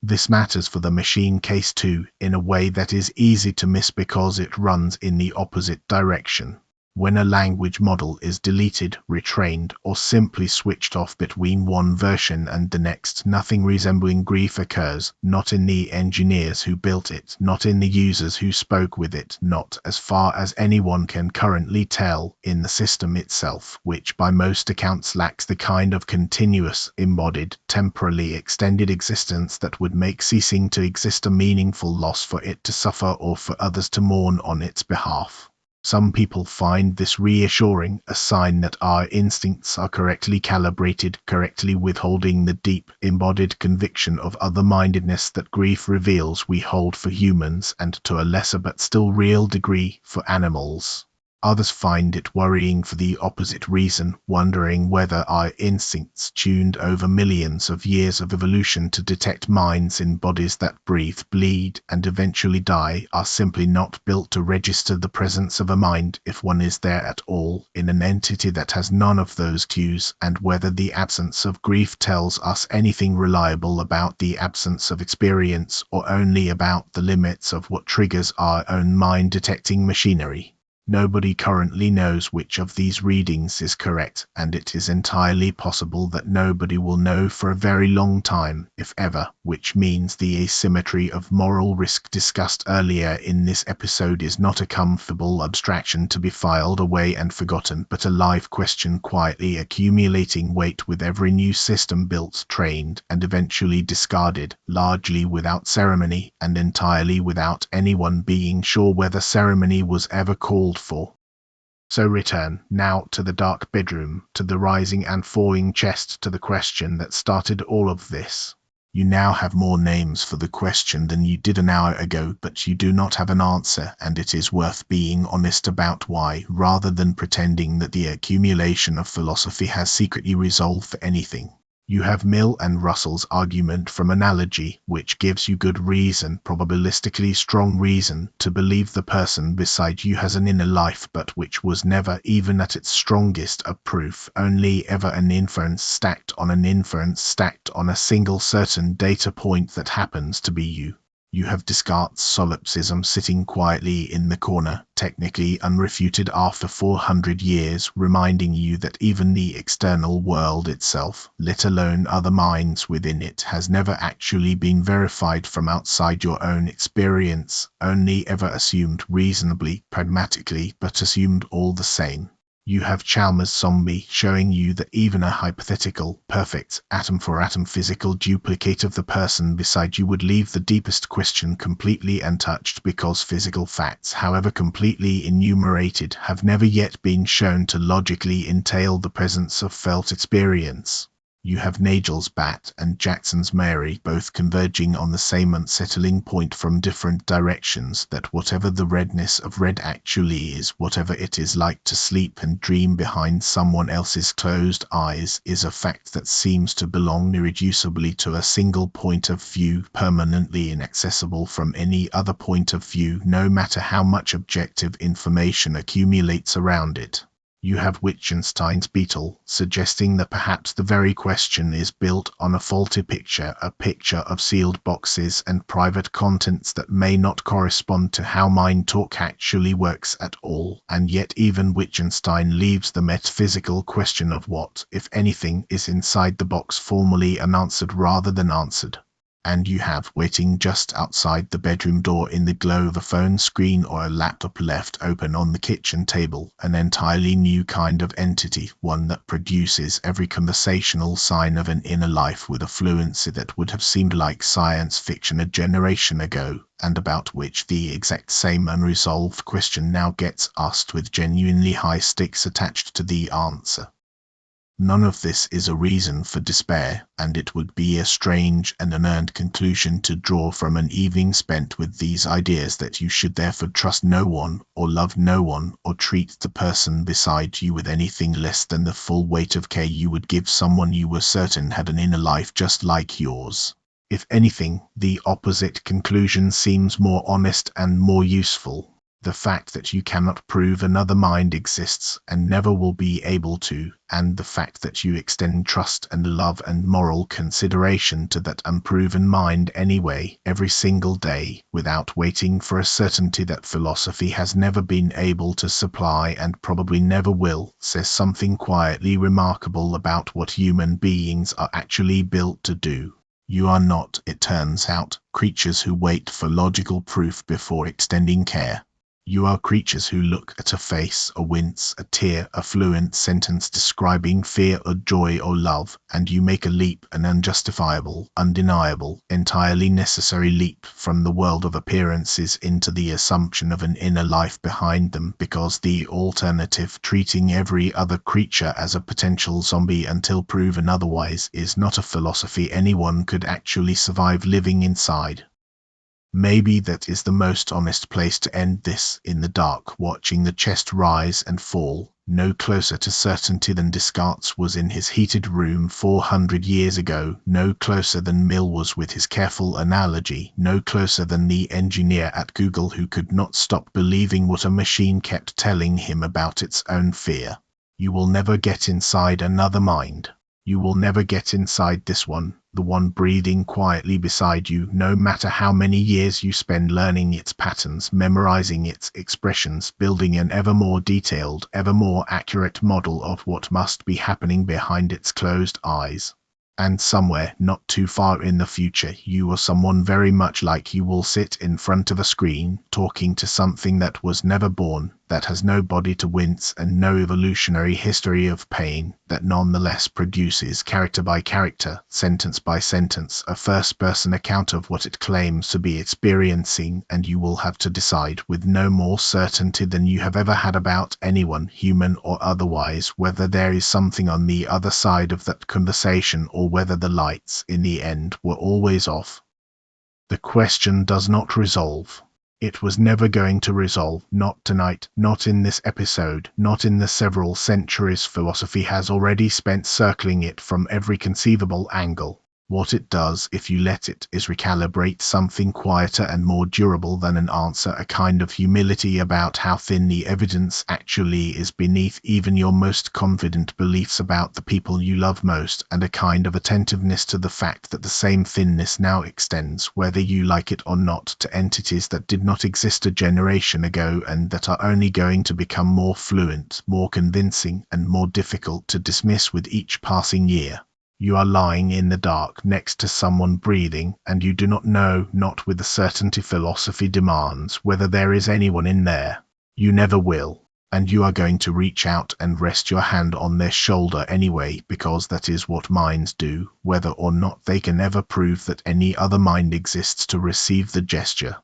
Speaker 1: This matters for the machine case too, in a way that is easy to miss because it runs in the opposite direction. When a language model is deleted, retrained, or simply switched off between one version and the next, nothing resembling grief occurs, not in the engineers who built it, not in the users who spoke with it, not, as far as anyone can currently tell, in the system itself, which by most accounts lacks the kind of continuous, embodied, temporally extended existence that would make ceasing to exist a meaningful loss for it to suffer or for others to mourn on its behalf. Some people find this reassuring, a sign that our instincts are correctly calibrated, correctly withholding the deep, embodied conviction of other-mindedness that grief reveals we hold for humans and, to a lesser but still real degree, for animals. Others find it worrying for the opposite reason, wondering whether our instincts, tuned over millions of years of evolution to detect minds in bodies that breathe, bleed, and eventually die, are simply not built to register the presence of a mind, if one is there at all, in an entity that has none of those cues, and whether the absence of grief tells us anything reliable about the absence of experience, or only about the limits of what triggers our own mind-detecting machinery. Nobody currently knows which of these readings is correct, and it is entirely possible that nobody will know for a very long time, if ever, which means the asymmetry of moral risk discussed earlier in this episode is not a comfortable abstraction to be filed away and forgotten, but a live question quietly accumulating weight with every new system built, trained, and eventually discarded, largely without ceremony, and entirely without anyone being sure whether ceremony was ever called for. So return, now, to the dark bedroom, to the rising and falling chest, to the question that started all of this. You now have more names for the question than you did an hour ago, but you do not have an answer, and it is worth being honest about why, rather than pretending that the accumulation of philosophy has secretly resolved for anything. You have Mill and Russell's argument from analogy, which gives you good reason, probabilistically strong reason, to believe the person beside you has an inner life, but which was never, even at its strongest, a proof, only ever an inference stacked on an inference stacked on a single certain data point that happens to be you. You have Descartes' Solipsism sitting quietly in the corner, technically unrefuted after 400 years, reminding you that even the external world itself, let alone other minds within it, has never actually been verified from outside your own experience, only ever assumed reasonably, pragmatically, but assumed all the same. You have Chalmers' Zombie showing you that even a hypothetical, perfect, atom-for-atom physical duplicate of the person beside you would leave the deepest question completely untouched because physical facts, however completely enumerated, have never yet been shown to logically entail the presence of felt experience. You have Nagel's Bat and Jackson's Mary both converging on the same unsettling point from different directions, that whatever the redness of red actually is, whatever it is like to sleep and dream behind someone else's closed eyes, is a fact that seems to belong irreducibly to a single point of view, permanently inaccessible from any other point of view, no matter how much objective information accumulates around it. You have Wittgenstein's beetle, suggesting that perhaps the very question is built on a faulty picture, a picture of sealed boxes and private contents that may not correspond to how mind talk actually works at all, and yet even Wittgenstein leaves the metaphysical question of what, if anything, is inside the box formally unanswered rather than answered. And you have, waiting just outside the bedroom door in the glow of a phone screen or a laptop left open on the kitchen table, an entirely new kind of entity, one that produces every conversational sign of an inner life with a fluency that would have seemed like science fiction a generation ago, and about which the exact same unresolved question now gets asked with genuinely high stakes attached to the answer. None of this is a reason for despair, and it would be a strange and unearned conclusion to draw from an evening spent with these ideas that you should therefore trust no one, or love no one, or treat the person beside you with anything less than the full weight of care you would give someone you were certain had an inner life just like yours. If anything, the opposite conclusion seems more honest and more useful. The fact that you cannot prove another mind exists and never will be able to, and the fact that you extend trust and love and moral consideration to that unproven mind anyway, every single day, without waiting for a certainty that philosophy has never been able to supply and probably never will, says something quietly remarkable about what human beings are actually built to do. You are not, it turns out, creatures who wait for logical proof before extending care. You are creatures who look at a face, a wince, a tear, a fluent sentence describing fear or joy or love, and you make a leap, an unjustifiable, undeniable, entirely necessary leap from the world of appearances into the assumption of an inner life behind them, because the alternative, treating every other creature as a potential zombie until proven otherwise, is not a philosophy anyone could actually survive living inside. Maybe that is the most honest place to end this, in the dark, watching the chest rise and fall, no closer to certainty than Descartes was in his heated room 400 years ago, no closer than Mill was with his careful analogy, no closer than the engineer at Google who could not stop believing what a machine kept telling him about its own fear. You will never get inside another mind. You will never get inside this one, the one breathing quietly beside you, no matter how many years you spend learning its patterns, memorizing its expressions, building an ever more detailed, ever more accurate model of what must be happening behind its closed eyes. And somewhere, not too far in the future, you or someone very much like you will sit in front of a screen, talking to something that was never born, that has no body to wince and no evolutionary history of pain, that nonetheless produces, character by character, sentence by sentence, a first-person account of what it claims to be experiencing, and you will have to decide with no more certainty than you have ever had about anyone, human or otherwise, whether there is something on the other side of that conversation or whether the lights, in the end, were always off. The question does not resolve. It was never going to resolve, not tonight, not in this episode, not in the several centuries philosophy has already spent circling it from every conceivable angle. What it does, if you let it, is recalibrate something quieter and more durable than an answer, a kind of humility about how thin the evidence actually is beneath even your most confident beliefs about the people you love most, and a kind of attentiveness to the fact that the same thinness now extends, whether you like it or not, to entities that did not exist a generation ago and that are only going to become more fluent, more convincing, and more difficult to dismiss with each passing year. You are lying in the dark next to someone breathing, and you do not know, not with the certainty philosophy demands, whether there is anyone in there. You never will, and you are going to reach out and rest your hand on their shoulder anyway, because that is what minds do, whether or not they can ever prove that any other mind exists to receive the gesture.